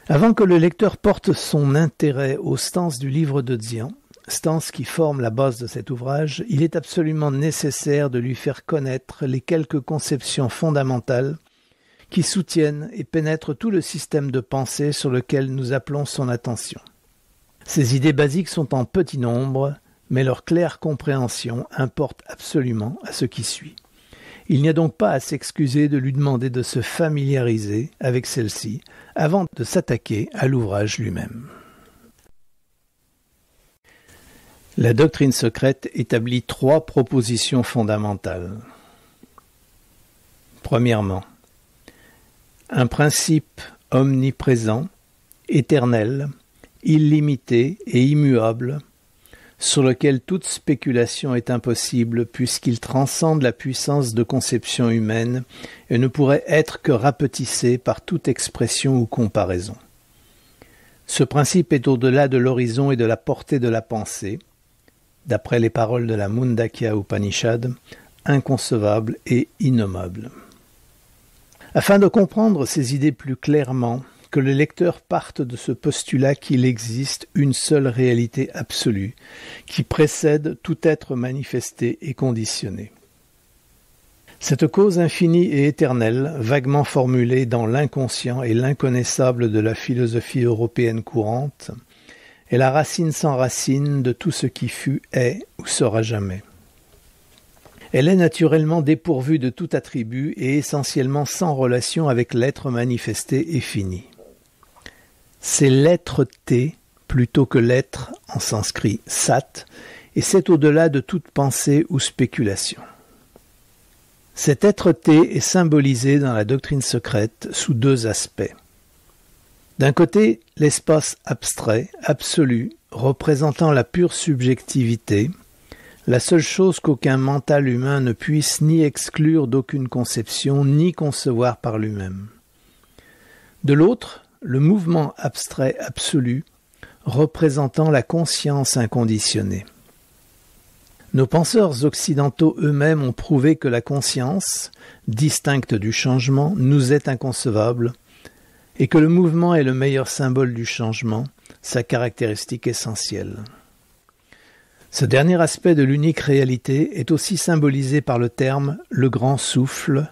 Avant que le lecteur porte son intérêt aux stances du livre de Dzyan, stances qui forment la base de cet ouvrage, il est absolument nécessaire de lui faire connaître les quelques conceptions fondamentales qui soutiennent et pénètrent tout le système de pensée sur lequel nous appelons son attention. Ces idées basiques sont en petit nombre, mais leur claire compréhension importe absolument à ce qui suit. Il n'y a donc pas à s'excuser de lui demander de se familiariser avec celle-ci avant de s'attaquer à l'ouvrage lui-même. La doctrine secrète établit 3 propositions fondamentales. Premièrement, un principe omniprésent, éternel, illimité et immuable, sur lequel toute spéculation est impossible puisqu'il transcende la puissance de conception humaine et ne pourrait être que rapetissé par toute expression ou comparaison. Ce principe est au-delà de l'horizon et de la portée de la pensée, d'après les paroles de la Mundakya Upanishad, inconcevable et innommable. Afin de comprendre ces idées plus clairement, que le lecteur parte de ce postulat qu'il existe une seule réalité absolue, qui précède tout être manifesté et conditionné. Cette cause infinie et éternelle, vaguement formulée dans l'inconscient et l'inconnaissable de la philosophie européenne courante, est la racine sans racine de tout ce qui fut, est ou sera jamais. Elle est naturellement dépourvue de tout attribut et essentiellement sans relation avec l'être manifesté et fini. C'est l'être-té plutôt que l'être, en sanskrit sat, et c'est au-delà de toute pensée ou spéculation. Cet être-té est symbolisé dans la doctrine secrète sous 2 aspects. D'un côté, l'espace abstrait, absolu, représentant la pure subjectivité, la seule chose qu'aucun mental humain ne puisse ni exclure d'aucune conception, ni concevoir par lui-même. De l'autre, le mouvement abstrait absolu, représentant la conscience inconditionnée. Nos penseurs occidentaux eux-mêmes ont prouvé que la conscience, distincte du changement, nous est inconcevable, et que le mouvement est le meilleur symbole du changement, sa caractéristique essentielle. Ce dernier aspect de l'unique réalité est aussi symbolisé par le terme « le grand souffle »,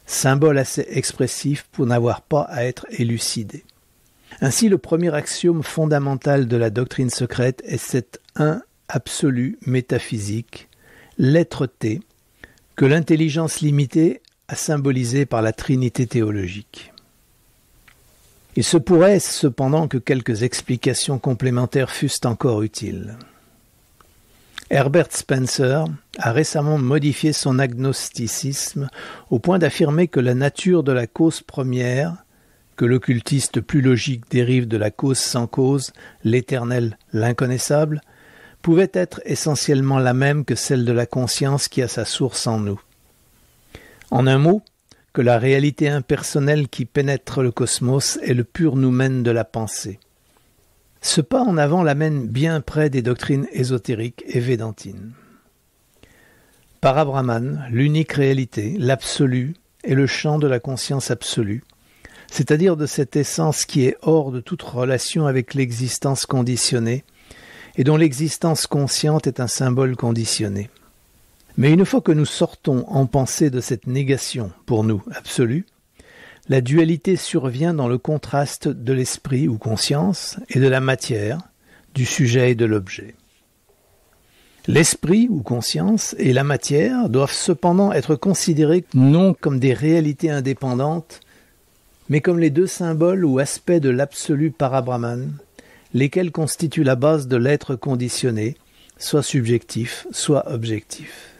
symbole assez expressif pour n'avoir pas à être élucidé. Ainsi, le premier axiome fondamental de la doctrine secrète est cet un absolu métaphysique, l'être-té, que l'intelligence limitée a symbolisé par la trinité théologique. Il se pourrait cependant que quelques explications complémentaires fussent encore utiles. Herbert Spencer a récemment modifié son agnosticisme au point d'affirmer que la nature de la cause première, que l'occultiste plus logique dérive de la cause sans cause, l'éternel, l'inconnaissable, pouvait être essentiellement la même que celle de la conscience qui a sa source en nous. En un mot, que la réalité impersonnelle qui pénètre le cosmos est le pur noumen de la pensée. Ce pas en avant l'amène bien près des doctrines ésotériques et védantines. Parabrahman, l'unique réalité, l'absolu, est le champ de la conscience absolue, c'est-à-dire de cette essence qui est hors de toute relation avec l'existence conditionnée et dont l'existence consciente est un symbole conditionné. Mais une fois que nous sortons en pensée de cette négation, pour nous, absolue, la dualité survient dans le contraste de l'esprit ou conscience et de la matière, du sujet et de l'objet. L'esprit ou conscience et la matière doivent cependant être considérés non comme des réalités indépendantes, mais comme les deux symboles ou aspects de l'absolu Parabrahman, lesquels constituent la base de l'être conditionné, soit subjectif, soit objectif.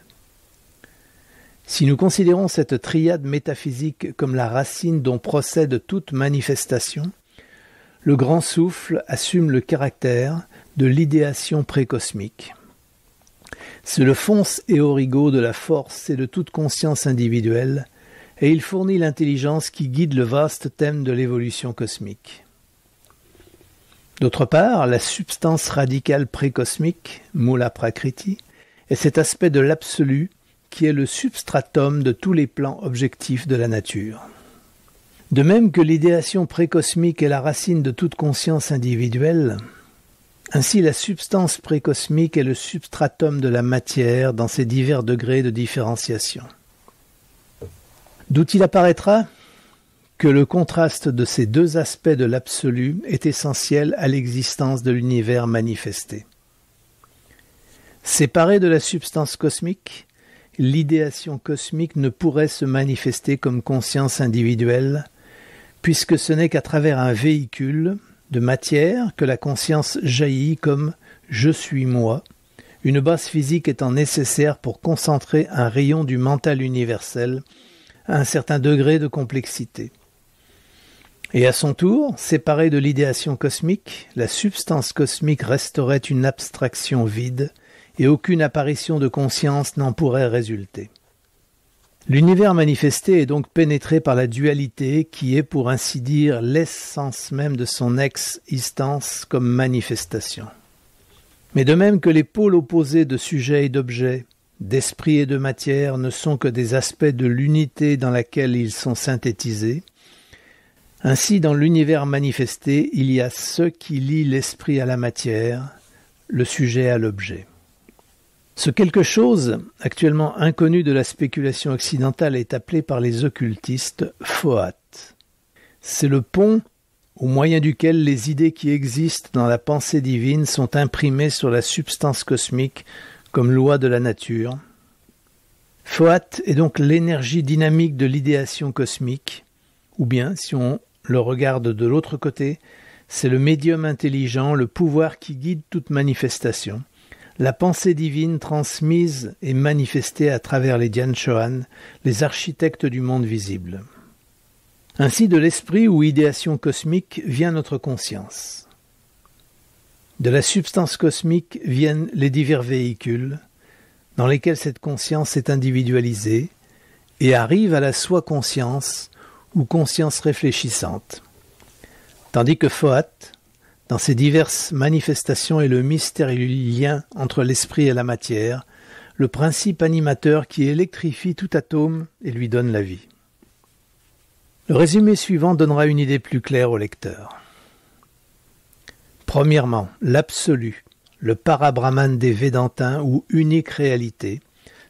Si nous considérons cette triade métaphysique comme la racine dont procède toute manifestation, le grand souffle assume le caractère de l'idéation précosmique. C'est le fonce et origo de la force et de toute conscience individuelle, et il fournit l'intelligence qui guide le vaste thème de l'évolution cosmique. D'autre part, la substance radicale précosmique, Mula Prakriti, est cet aspect de l'absolu qui est le substratum de tous les plans objectifs de la nature. De même que l'idéation précosmique est la racine de toute conscience individuelle, ainsi la substance précosmique est le substratum de la matière dans ses divers degrés de différenciation. D'où il apparaîtra que le contraste de ces deux aspects de l'absolu est essentiel à l'existence de l'univers manifesté. Séparé de la substance cosmique, l'idéation cosmique ne pourrait se manifester comme conscience individuelle, puisque ce n'est qu'à travers un véhicule de matière que la conscience jaillit comme « je suis moi », une base physique étant nécessaire pour concentrer un rayon du mental universel à un certain degré de complexité. Et à son tour, séparée de l'idéation cosmique, la substance cosmique resterait une abstraction vide et aucune apparition de conscience n'en pourrait résulter. L'univers manifesté est donc pénétré par la dualité qui est, pour ainsi dire, l'essence même de son existence comme manifestation. Mais de même que les pôles opposés de sujet et d'objet, d'esprit et de matière ne sont que des aspects de l'unité dans laquelle ils sont synthétisés, ainsi dans l'univers manifesté, il y a ce qui lie l'esprit à la matière, le sujet à l'objet. Ce quelque chose, actuellement inconnu de la spéculation occidentale, est appelé par les occultistes Fohat. C'est le pont au moyen duquel les idées qui existent dans la pensée divine sont imprimées sur la substance cosmique comme loi de la nature. Fohat est donc l'énergie dynamique de l'idéation cosmique, ou bien, si on le regarde de l'autre côté, c'est le médium intelligent, le pouvoir qui guide toute manifestation. La pensée divine transmise et manifestée à travers les Dian Chohan, les architectes du monde visible. Ainsi, de l'esprit ou idéation cosmique vient notre conscience. De la substance cosmique viennent les divers véhicules, dans lesquels cette conscience est individualisée, et arrive à la soi-conscience ou conscience réfléchissante. Tandis que Fohat, dans ses diverses manifestations, est le mystérieux lien entre l'esprit et la matière, le principe animateur qui électrifie tout atome et lui donne la vie. Le résumé suivant donnera une idée plus claire au lecteur. Premièrement, l'absolu, le parabrahman des Védantins ou unique réalité,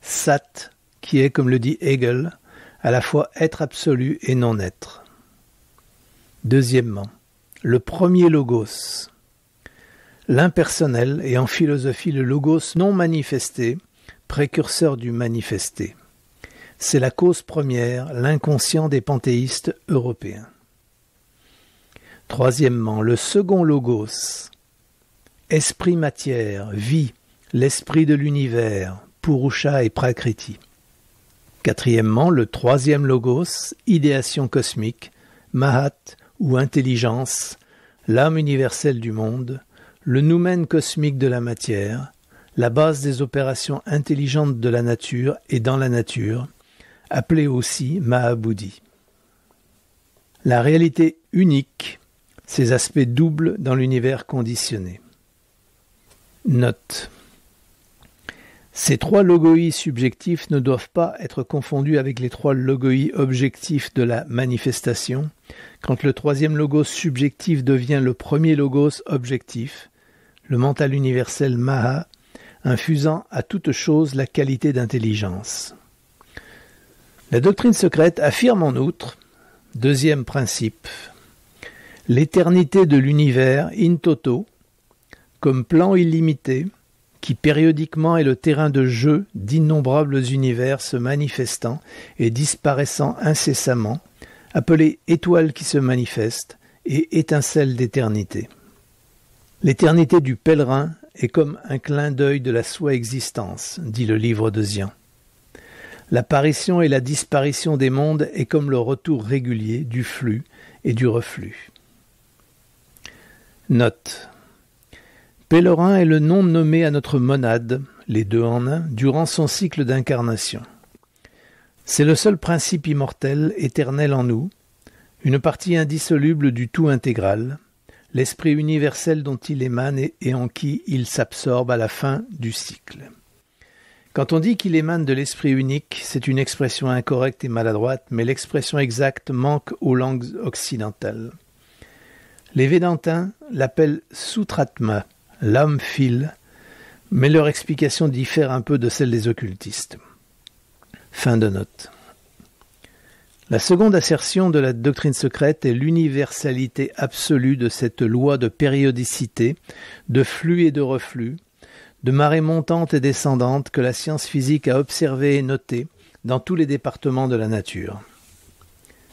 Sat, qui est, comme le dit Hegel, à la fois être absolu et non-être. Deuxièmement, le premier logos, l'impersonnel et en philosophie le logos non manifesté, précurseur du manifesté. C'est la cause première, l'inconscient des panthéistes européens. Troisièmement, le second logos, esprit-matière, vie, l'esprit de l'univers, Purusha et Prakriti. Quatrièmement, le troisième logos, idéation cosmique, Mahat ou intelligence, l'âme universelle du monde, le noumen cosmique de la matière, la base des opérations intelligentes de la nature et dans la nature, appelée aussi Mahabodhi. La réalité unique, ses aspects doubles dans l'univers conditionné. Note. Ces trois logoi subjectifs ne doivent pas être confondus avec les trois logoi objectifs de la manifestation, quand le troisième logos subjectif devient le premier logos objectif, le mental universel Maha, infusant à toute chose la qualité d'intelligence. La doctrine secrète affirme en outre, deuxième principe, l'éternité de l'univers in toto, comme plan illimité, qui périodiquement est le terrain de jeu d'innombrables univers se manifestant et disparaissant incessamment, appelé étoile qui se manifeste et étincelle d'éternité. L'éternité du pèlerin est comme un clin d'œil de la soi-existence, dit le livre de Zian. L'apparition et la disparition des mondes est comme le retour régulier du flux et du reflux. Note. Pèlerin est le nom nommé à notre monade, les deux en un, durant son cycle d'incarnation. C'est le seul principe immortel, éternel en nous, une partie indissoluble du tout intégral, l'esprit universel dont il émane et en qui il s'absorbe à la fin du cycle. Quand on dit qu'il émane de l'esprit unique, c'est une expression incorrecte et maladroite, mais l'expression exacte manque aux langues occidentales. Les Védantins l'appellent Sutratma, l'âme file, mais leur explication diffère un peu de celle des occultistes. Fin de note. La seconde assertion de la doctrine secrète est l'universalité absolue de cette loi de périodicité, de flux et de reflux, de marée montante et descendante que la science physique a observée et notée dans tous les départements de la nature.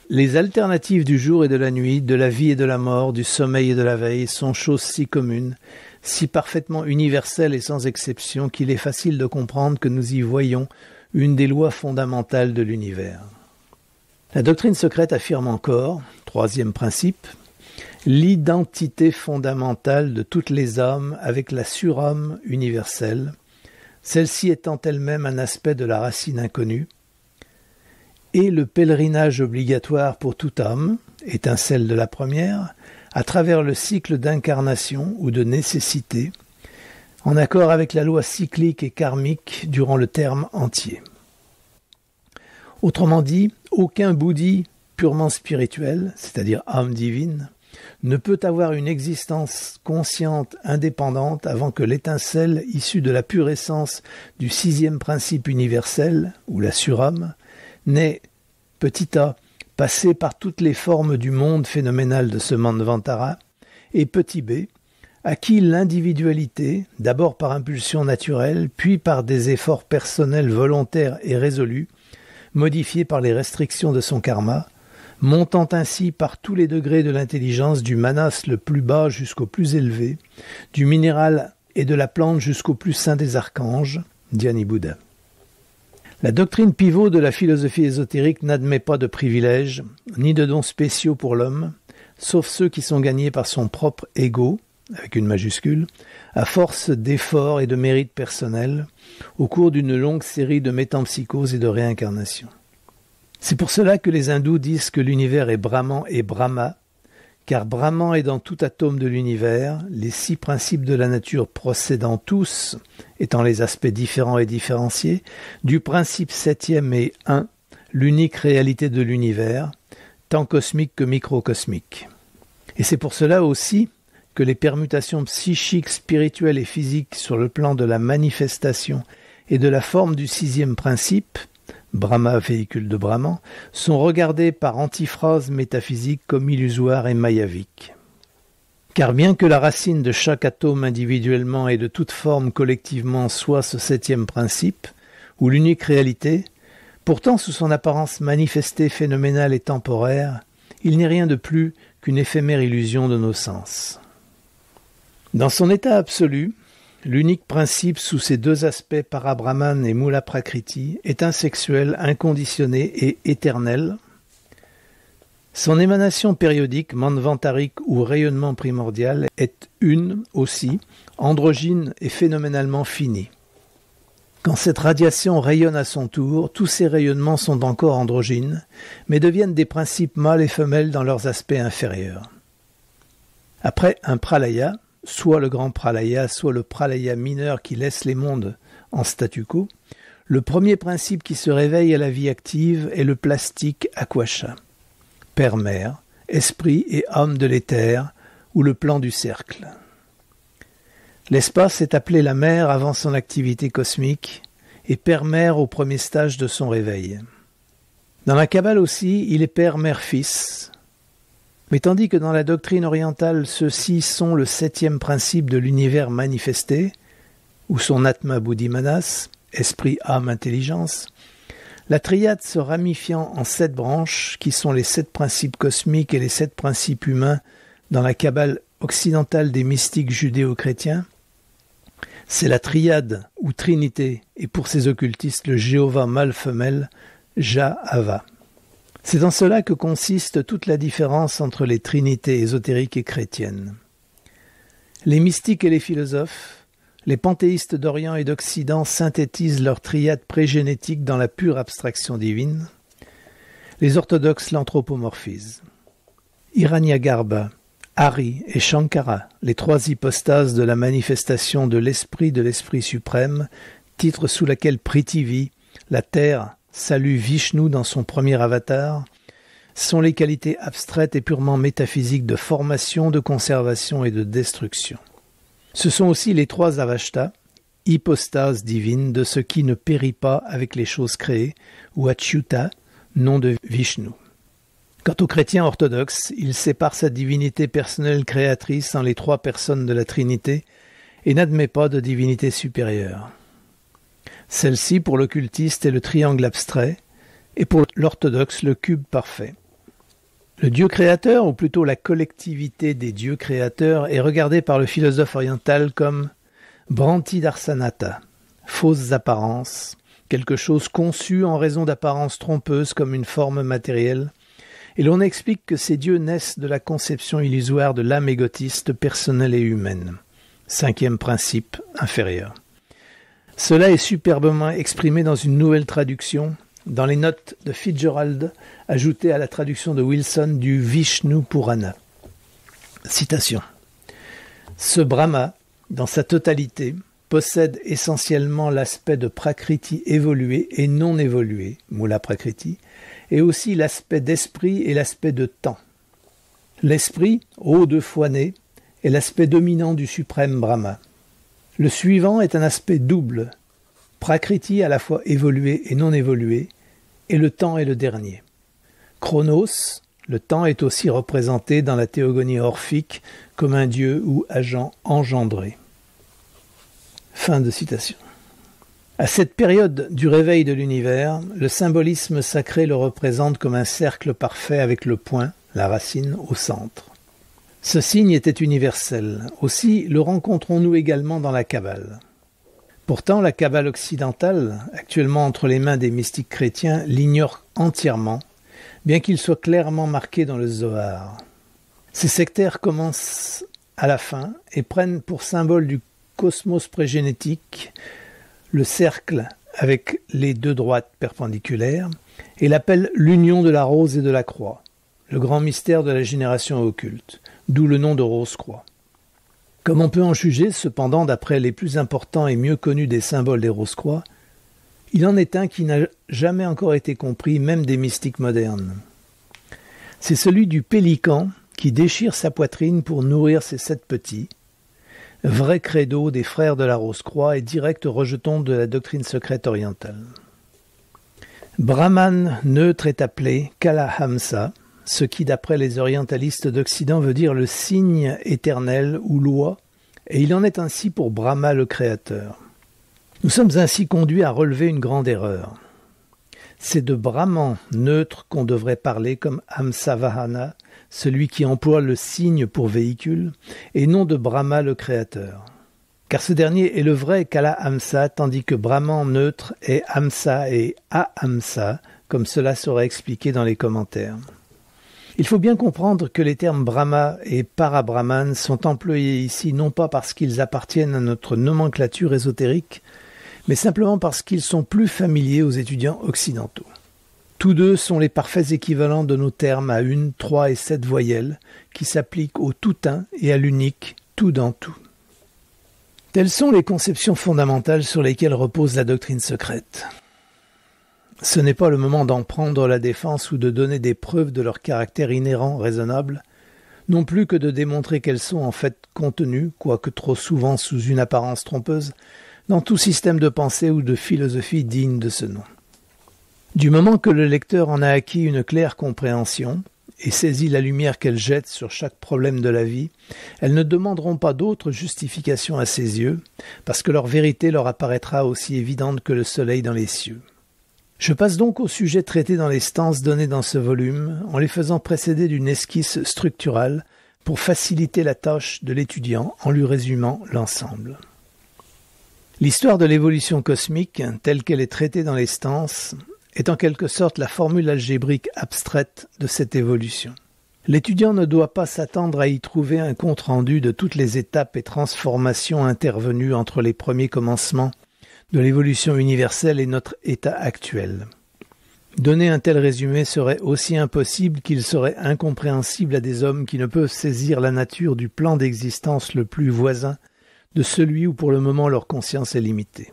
Les alternatives du jour et de la nuit, de la vie et de la mort, du sommeil et de la veille sont choses si communes, si parfaitement universelles et sans exception qu'il est facile de comprendre que nous y voyons une des lois fondamentales de l'univers. La doctrine secrète affirme encore, troisième principe, l'identité fondamentale de toutes les âmes avec la surâme universelle, celle-ci étant elle-même un aspect de la racine inconnue, et le pèlerinage obligatoire pour toute âme, étincelle de la première, à travers le cycle d'incarnation ou de nécessité, en accord avec la loi cyclique et karmique durant le terme entier. Autrement dit, aucun bouddhi purement spirituel, c'est-à-dire âme divine, ne peut avoir une existence consciente indépendante avant que l'étincelle issue de la pure essence du sixième principe universel, ou la surâme, n'ait, petit a, passé par toutes les formes du monde phénoménal de ce Manvantara, et petit b, acquis l'individualité, d'abord par impulsion naturelle, puis par des efforts personnels volontaires et résolus, modifiés par les restrictions de son karma, montant ainsi par tous les degrés de l'intelligence du manas le plus bas jusqu'au plus élevé, du minéral et de la plante jusqu'au plus saint des archanges, Dhyani Bouddha. La doctrine pivot de la philosophie ésotérique n'admet pas de privilèges, ni de dons spéciaux pour l'homme, sauf ceux qui sont gagnés par son propre ego, avec une majuscule, à force d'efforts et de mérites personnels, au cours d'une longue série de métempsychoses et de réincarnations. C'est pour cela que les hindous disent que l'univers est Brahman et Brahma, car Brahman est dans tout atome de l'univers, les 6 principes de la nature procédant tous, étant les aspects différents et différenciés, du principe 7e et 1, l'unique réalité de l'univers, tant cosmique que microcosmique. Et c'est pour cela aussi que les permutations psychiques, spirituelles et physiques sur le plan de la manifestation et de la forme du 6e principe, Brahma, véhicule de Brahman, sont regardées par antiphrase métaphysique comme illusoires et mayaviques. Car bien que la racine de chaque atome individuellement et de toute forme collectivement soit ce 7e principe, ou l'unique réalité, pourtant sous son apparence manifestée, phénoménale et temporaire, il n'est rien de plus qu'une éphémère illusion de nos sens. Dans son état absolu, l'unique principe sous ses 2 aspects Parabrahman et Mula Prakriti est un sexuel inconditionné et éternel. Son émanation périodique, manvantarique ou rayonnement primordial est une, aussi, androgyne et phénoménalement finie. Quand cette radiation rayonne à son tour, tous ces rayonnements sont encore androgynes, mais deviennent des principes mâles et femelles dans leurs aspects inférieurs. Après un pralaya, soit le grand pralaya, soit le pralaya mineur qui laisse les mondes en statu quo, le premier principe qui se réveille à la vie active est le plastique Akasha, père-mère, esprit et âme de l'éther, ou le plan du cercle. L'espace est appelé la mer avant son activité cosmique et père-mère au premier stage de son réveil. Dans la Kabbale aussi, il est père-mère-fils. Mais tandis que dans la doctrine orientale, ceux-ci sont le 7e principe de l'univers manifesté, ou son Atma Buddhimanas, esprit, âme, intelligence, la triade se ramifiant en 7 branches, qui sont les 7 principes cosmiques et les 7 principes humains dans la Kabbale occidentale des mystiques judéo-chrétiens, c'est la triade ou trinité, et pour ces occultistes le Jéhovah mâle-femelle, Jah-Hava. C'est dans cela que consiste toute la différence entre les trinités ésotériques et chrétiennes. Les mystiques et les philosophes, les panthéistes d'Orient et d'Occident synthétisent leur triade prégénétique dans la pure abstraction divine. Les orthodoxes l'anthropomorphisent. Hiranyagarbha, Hari et Shankara, les 3 hypostases de la manifestation de l'Esprit suprême, titre sous laquelle Prithivi, la terre, salue Vishnu dans son premier avatar, sont les qualités abstraites et purement métaphysiques de formation, de conservation et de destruction. Ce sont aussi les 3 avashtas, hypostases divines de ce qui ne périt pas avec les choses créées, ou Achyuta, nom de Vishnu. Quant aux chrétiens orthodoxes, il sépare sa divinité personnelle créatrice en les 3 personnes de la Trinité et n'admet pas de divinité supérieure. Celle-ci, pour l'occultiste, est le triangle abstrait, et pour l'orthodoxe, le cube parfait. Le Dieu créateur, ou plutôt la collectivité des dieux créateurs, est regardé par le philosophe oriental comme Bhranti Darsanata, fausses apparences, quelque chose conçu en raison d'apparences trompeuses comme une forme matérielle, et l'on explique que ces dieux naissent de la conception illusoire de l'âme égotiste, personnelle et humaine. 5e principe inférieur. Cela est superbement exprimé dans une nouvelle traduction, dans les notes de Fitzgerald, ajoutées à la traduction de Wilson du Vishnu Purana. Citation. Ce Brahma, dans sa totalité, possède essentiellement l'aspect de Prakriti évolué et non évolué, Mula Prakriti, et aussi l'aspect d'esprit et l'aspect de temps. L'esprit, haut 2 fois né, est l'aspect dominant du suprême Brahma. Le suivant est un aspect double, Prakriti à la fois évolué et non évolué, et le temps est le dernier. Chronos, le temps est aussi représenté dans la théogonie orphique comme un dieu ou agent engendré. Fin de citation. À cette période du réveil de l'univers, le symbolisme sacré le représente comme un cercle parfait avec le point, la racine, au centre. Ce signe était universel. Aussi le rencontrons-nous également dans la Kabbale. Pourtant, la Kabbale occidentale, actuellement entre les mains des mystiques chrétiens, l'ignore entièrement, bien qu'il soit clairement marqué dans le Zohar. Ces sectaires commencent à la fin et prennent pour symbole du cosmos prégénétique le cercle avec les 2 droites perpendiculaires et l'appellent l'union de la rose et de la croix, le grand mystère de la génération occulte, d'où le nom de Rose-Croix. Comme on peut en juger, cependant, d'après les plus importants et mieux connus des symboles des Rose-Croix, il en est un qui n'a jamais encore été compris, même des mystiques modernes. C'est celui du pélican qui déchire sa poitrine pour nourrir ses 7 petits, vrai credo des frères de la Rose-Croix et direct rejeton de la doctrine secrète orientale. Brahman neutre est appelé Kalahamsa, ce qui d'après les orientalistes d'Occident veut dire le signe éternel ou loi, et il en est ainsi pour Brahma le créateur. Nous sommes ainsi conduits à relever une grande erreur. C'est de Brahman neutre qu'on devrait parler comme Hamsavahana, celui qui emploie le signe pour véhicule, et non de Brahma le créateur. Car ce dernier est le vrai Kala-Hamsa, tandis que Brahman neutre est Hamsa et Ahamsa, comme cela sera expliqué dans les commentaires. Il faut bien comprendre que les termes Brahma et Parabrahman sont employés ici non pas parce qu'ils appartiennent à notre nomenclature ésotérique, mais simplement parce qu'ils sont plus familiers aux étudiants occidentaux. Tous deux sont les parfaits équivalents de nos termes à 1, 3 et 7 voyelles qui s'appliquent au tout un et à l'unique tout dans tout. Telles sont les conceptions fondamentales sur lesquelles repose la doctrine secrète. Ce n'est pas le moment d'en prendre la défense ou de donner des preuves de leur caractère inhérent, raisonnable, non plus que de démontrer qu'elles sont en fait contenues, quoique trop souvent sous une apparence trompeuse, dans tout système de pensée ou de philosophie digne de ce nom. Du moment que le lecteur en a acquis une claire compréhension et saisit la lumière qu'elle jette sur chaque problème de la vie, elles ne demanderont pas d'autre justification à ses yeux, parce que leur vérité leur apparaîtra aussi évidente que le soleil dans les cieux. Je passe donc au sujet traité dans les stances données dans ce volume, en les faisant précéder d'une esquisse structurale pour faciliter la tâche de l'étudiant en lui résumant l'ensemble. L'histoire de l'évolution cosmique, telle qu'elle est traitée dans les stances, est en quelque sorte la formule algébrique abstraite de cette évolution. L'étudiant ne doit pas s'attendre à y trouver un compte-rendu de toutes les étapes et transformations intervenues entre les premiers commencements de l'évolution universelle et notre état actuel. Donner un tel résumé serait aussi impossible qu'il serait incompréhensible à des hommes qui ne peuvent saisir la nature du plan d'existence le plus voisin de celui où pour le moment leur conscience est limitée.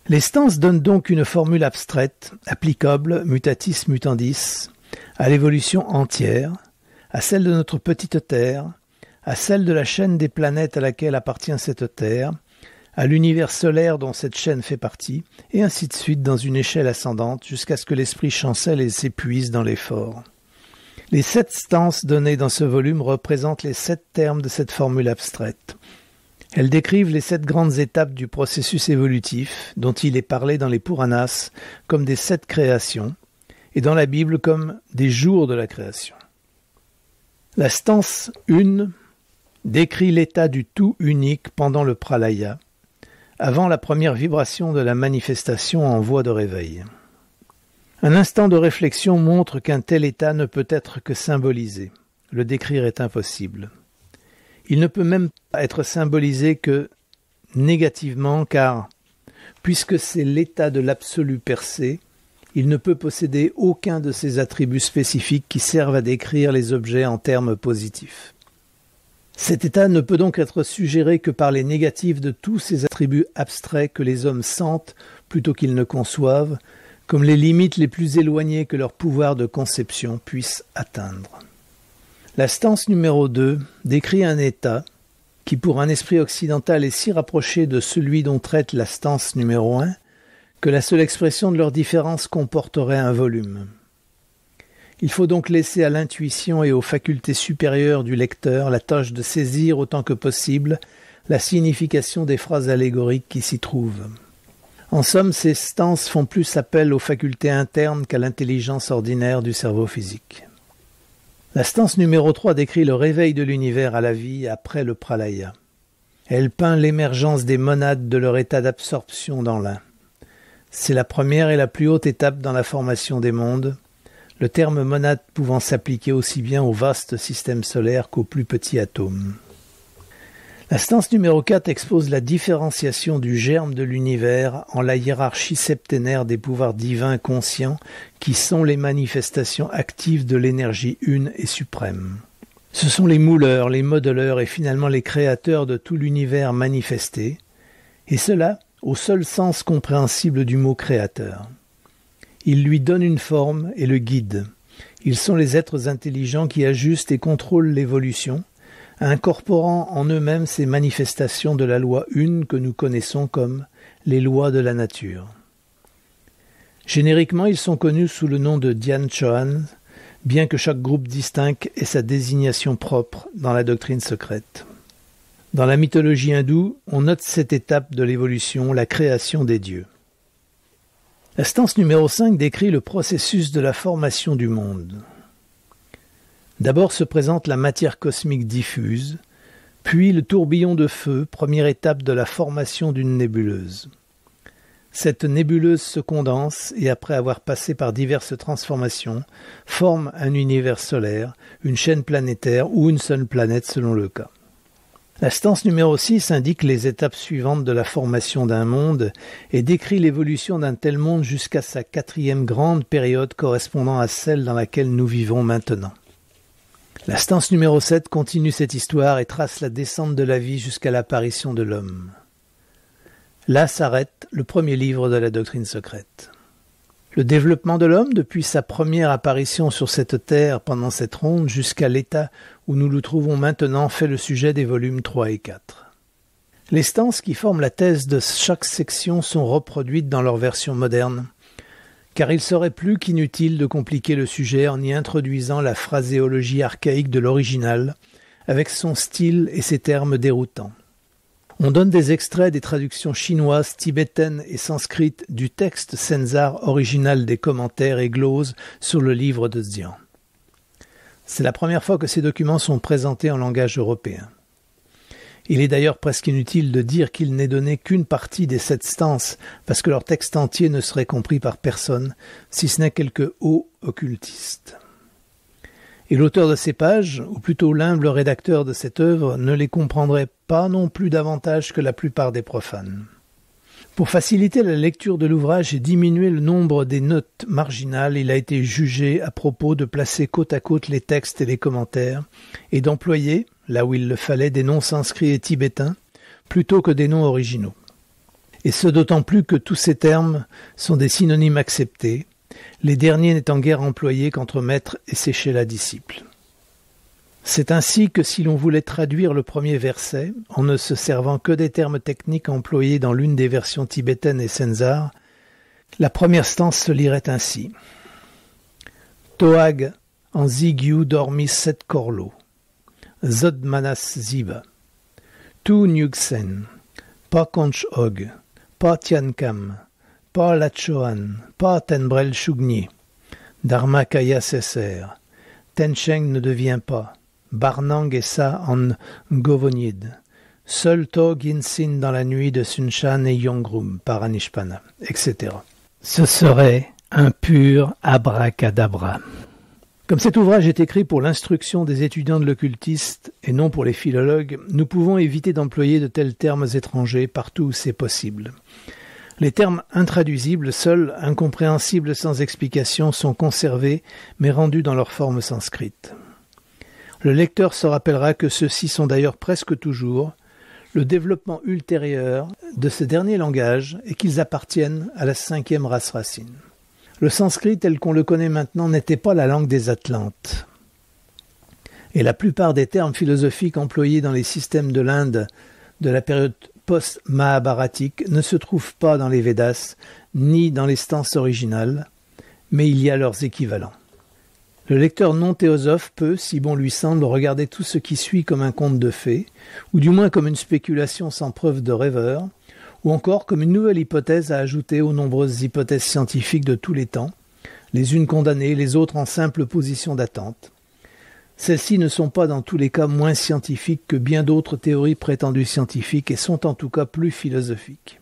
Les stances donnent donc une formule abstraite, applicable, mutatis mutandis, à l'évolution entière, à celle de notre petite Terre, à celle de la chaîne des planètes à laquelle appartient cette Terre, à l'univers solaire dont cette chaîne fait partie, et ainsi de suite dans une échelle ascendante jusqu'à ce que l'esprit chancelle et s'épuise dans l'effort. Les 7 stances données dans ce volume représentent les 7 termes de cette formule abstraite. Elles décrivent les 7 grandes étapes du processus évolutif, dont il est parlé dans les Puranas comme des 7 créations, et dans la Bible comme des jours de la création. La stance 1 décrit l'état du tout unique pendant le pralaya, avant la première vibration de la manifestation en voie de réveil. Un instant de réflexion montre qu'un tel état ne peut être que symbolisé. Le décrire est impossible. Il ne peut même pas être symbolisé que négativement, car, puisque c'est l'état de l'absolu percé, il ne peut posséder aucun de ces attributs spécifiques qui servent à décrire les objets en termes positifs. Cet état ne peut donc être suggéré que par les négatifs de tous ces attributs abstraits que les hommes sentent plutôt qu'ils ne conçoivent, comme les limites les plus éloignées que leur pouvoir de conception puisse atteindre. La stance numéro 2 décrit un état qui, pour un esprit occidental, est si rapproché de celui dont traite la stance numéro 1 que la seule expression de leur différence comporterait un volume. Il faut donc laisser à l'intuition et aux facultés supérieures du lecteur la tâche de saisir autant que possible la signification des phrases allégoriques qui s'y trouvent. En somme, ces stances font plus appel aux facultés internes qu'à l'intelligence ordinaire du cerveau physique. La stance numéro 3 décrit le réveil de l'univers à la vie après le pralaya. Elle peint l'émergence des monades de leur état d'absorption dans l'un. C'est la première et la plus haute étape dans la formation des mondes, le terme monade pouvant s'appliquer aussi bien au vaste système solaire qu'aux plus petits atomes. La stance numéro 4 expose la différenciation du germe de l'univers en la hiérarchie septénaire des pouvoirs divins conscients qui sont les manifestations actives de l'énergie une et suprême. Ce sont les mouleurs, les modeleurs et finalement les créateurs de tout l'univers manifesté, et cela au seul sens compréhensible du mot créateur. Ils lui donnent une forme et le guident. Ils sont les êtres intelligents qui ajustent et contrôlent l'évolution, incorporant en eux-mêmes ces manifestations de la loi une que nous connaissons comme les lois de la nature. Génériquement, ils sont connus sous le nom de Dhyan Chohan, bien que chaque groupe distinct ait sa désignation propre dans la doctrine secrète. Dans la mythologie hindoue, on note cette étape de l'évolution, la création des dieux. La stance numéro 5 décrit le processus de la formation du monde. D'abord se présente la matière cosmique diffuse, puis le tourbillon de feu, première étape de la formation d'une nébuleuse. Cette nébuleuse se condense et après avoir passé par diverses transformations, forme un univers solaire, une chaîne planétaire ou une seule planète selon le cas. La stance numéro 6 indique les étapes suivantes de la formation d'un monde et décrit l'évolution d'un tel monde jusqu'à sa 4e grande période correspondant à celle dans laquelle nous vivons maintenant. La stance numéro 7 continue cette histoire et trace la descente de la vie jusqu'à l'apparition de l'homme. Là s'arrête le premier livre de la doctrine secrète. Le développement de l'homme depuis sa première apparition sur cette terre pendant cette ronde jusqu'à l'état où nous le trouvons maintenant fait le sujet des volumes 3 et 4. Les stances qui forment la thèse de chaque section sont reproduites dans leur version moderne, car il serait plus qu'inutile de compliquer le sujet en y introduisant la phraséologie archaïque de l'original, avec son style et ses termes déroutants. On donne des extraits des traductions chinoises, tibétaines et sanskrites du texte Senzar original des commentaires et gloses sur le livre de Dzyan. C'est la première fois que ces documents sont présentés en langage européen. Il est d'ailleurs presque inutile de dire qu'il n'est donné qu'une partie des 7 stances, parce que leur texte entier ne serait compris par personne, si ce n'est quelques hauts occultistes. Et l'auteur de ces pages, ou plutôt l'humble rédacteur de cette œuvre, ne les comprendrait pas non plus davantage que la plupart des profanes. Pour faciliter la lecture de l'ouvrage et diminuer le nombre des notes marginales, il a été jugé à propos de placer côte à côte les textes et les commentaires, et d'employer, là où il le fallait, des noms sanscrits et tibétains, plutôt que des noms originaux. Et ce d'autant plus que tous ces termes sont des synonymes acceptés, les derniers n'étant guère employés qu'entre maître et séchéla disciple. C'est ainsi que si l'on voulait traduire le premier verset, en ne se servant que des termes techniques employés dans l'une des versions tibétaines et Senzar, la première stance se lirait ainsi. Toag en zigyu dormis set korlo, zod manas ziba, tu nyugsen, pa konch og, pa tiankam, pa lachoan, pa tenbrel shugni, dharma kaya seser, tencheng ne devient pas, Barnang et ça en Govonid. Seul To Ginsin dans la nuit de Sunshan et Yongrum par Anishpana, etc. Ce serait un pur abracadabra. Comme cet ouvrage est écrit pour l'instruction des étudiants de l'occultiste et non pour les philologues, nous pouvons éviter d'employer de tels termes étrangers partout où c'est possible. Les termes intraduisibles, seuls, incompréhensibles sans explication, sont conservés mais rendus dans leur forme sanscrite. Le lecteur se rappellera que ceux-ci sont d'ailleurs presque toujours le développement ultérieur de ce dernier langage et qu'ils appartiennent à la 5e race racine. Le sanskrit tel qu'on le connaît maintenant n'était pas la langue des Atlantes. Et la plupart des termes philosophiques employés dans les systèmes de l'Inde de la période post-mahabharatique ne se trouvent pas dans les Védas ni dans les stances originales, mais il y a leurs équivalents. Le lecteur non théosophe peut, si bon lui semble, regarder tout ce qui suit comme un conte de fées, ou du moins comme une spéculation sans preuve de rêveur, ou encore comme une nouvelle hypothèse à ajouter aux nombreuses hypothèses scientifiques de tous les temps, les unes condamnées, les autres en simple position d'attente. Celles-ci ne sont pas dans tous les cas moins scientifiques que bien d'autres théories prétendues scientifiques et sont en tout cas plus philosophiques.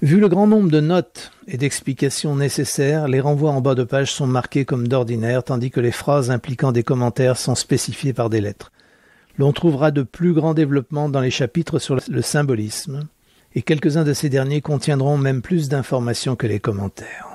Vu le grand nombre de notes et d'explications nécessaires, les renvois en bas de page sont marqués comme d'ordinaire, tandis que les phrases impliquant des commentaires sont spécifiées par des lettres. L'on trouvera de plus grands développements dans les chapitres sur le symbolisme, et quelques-uns de ces derniers contiendront même plus d'informations que les commentaires.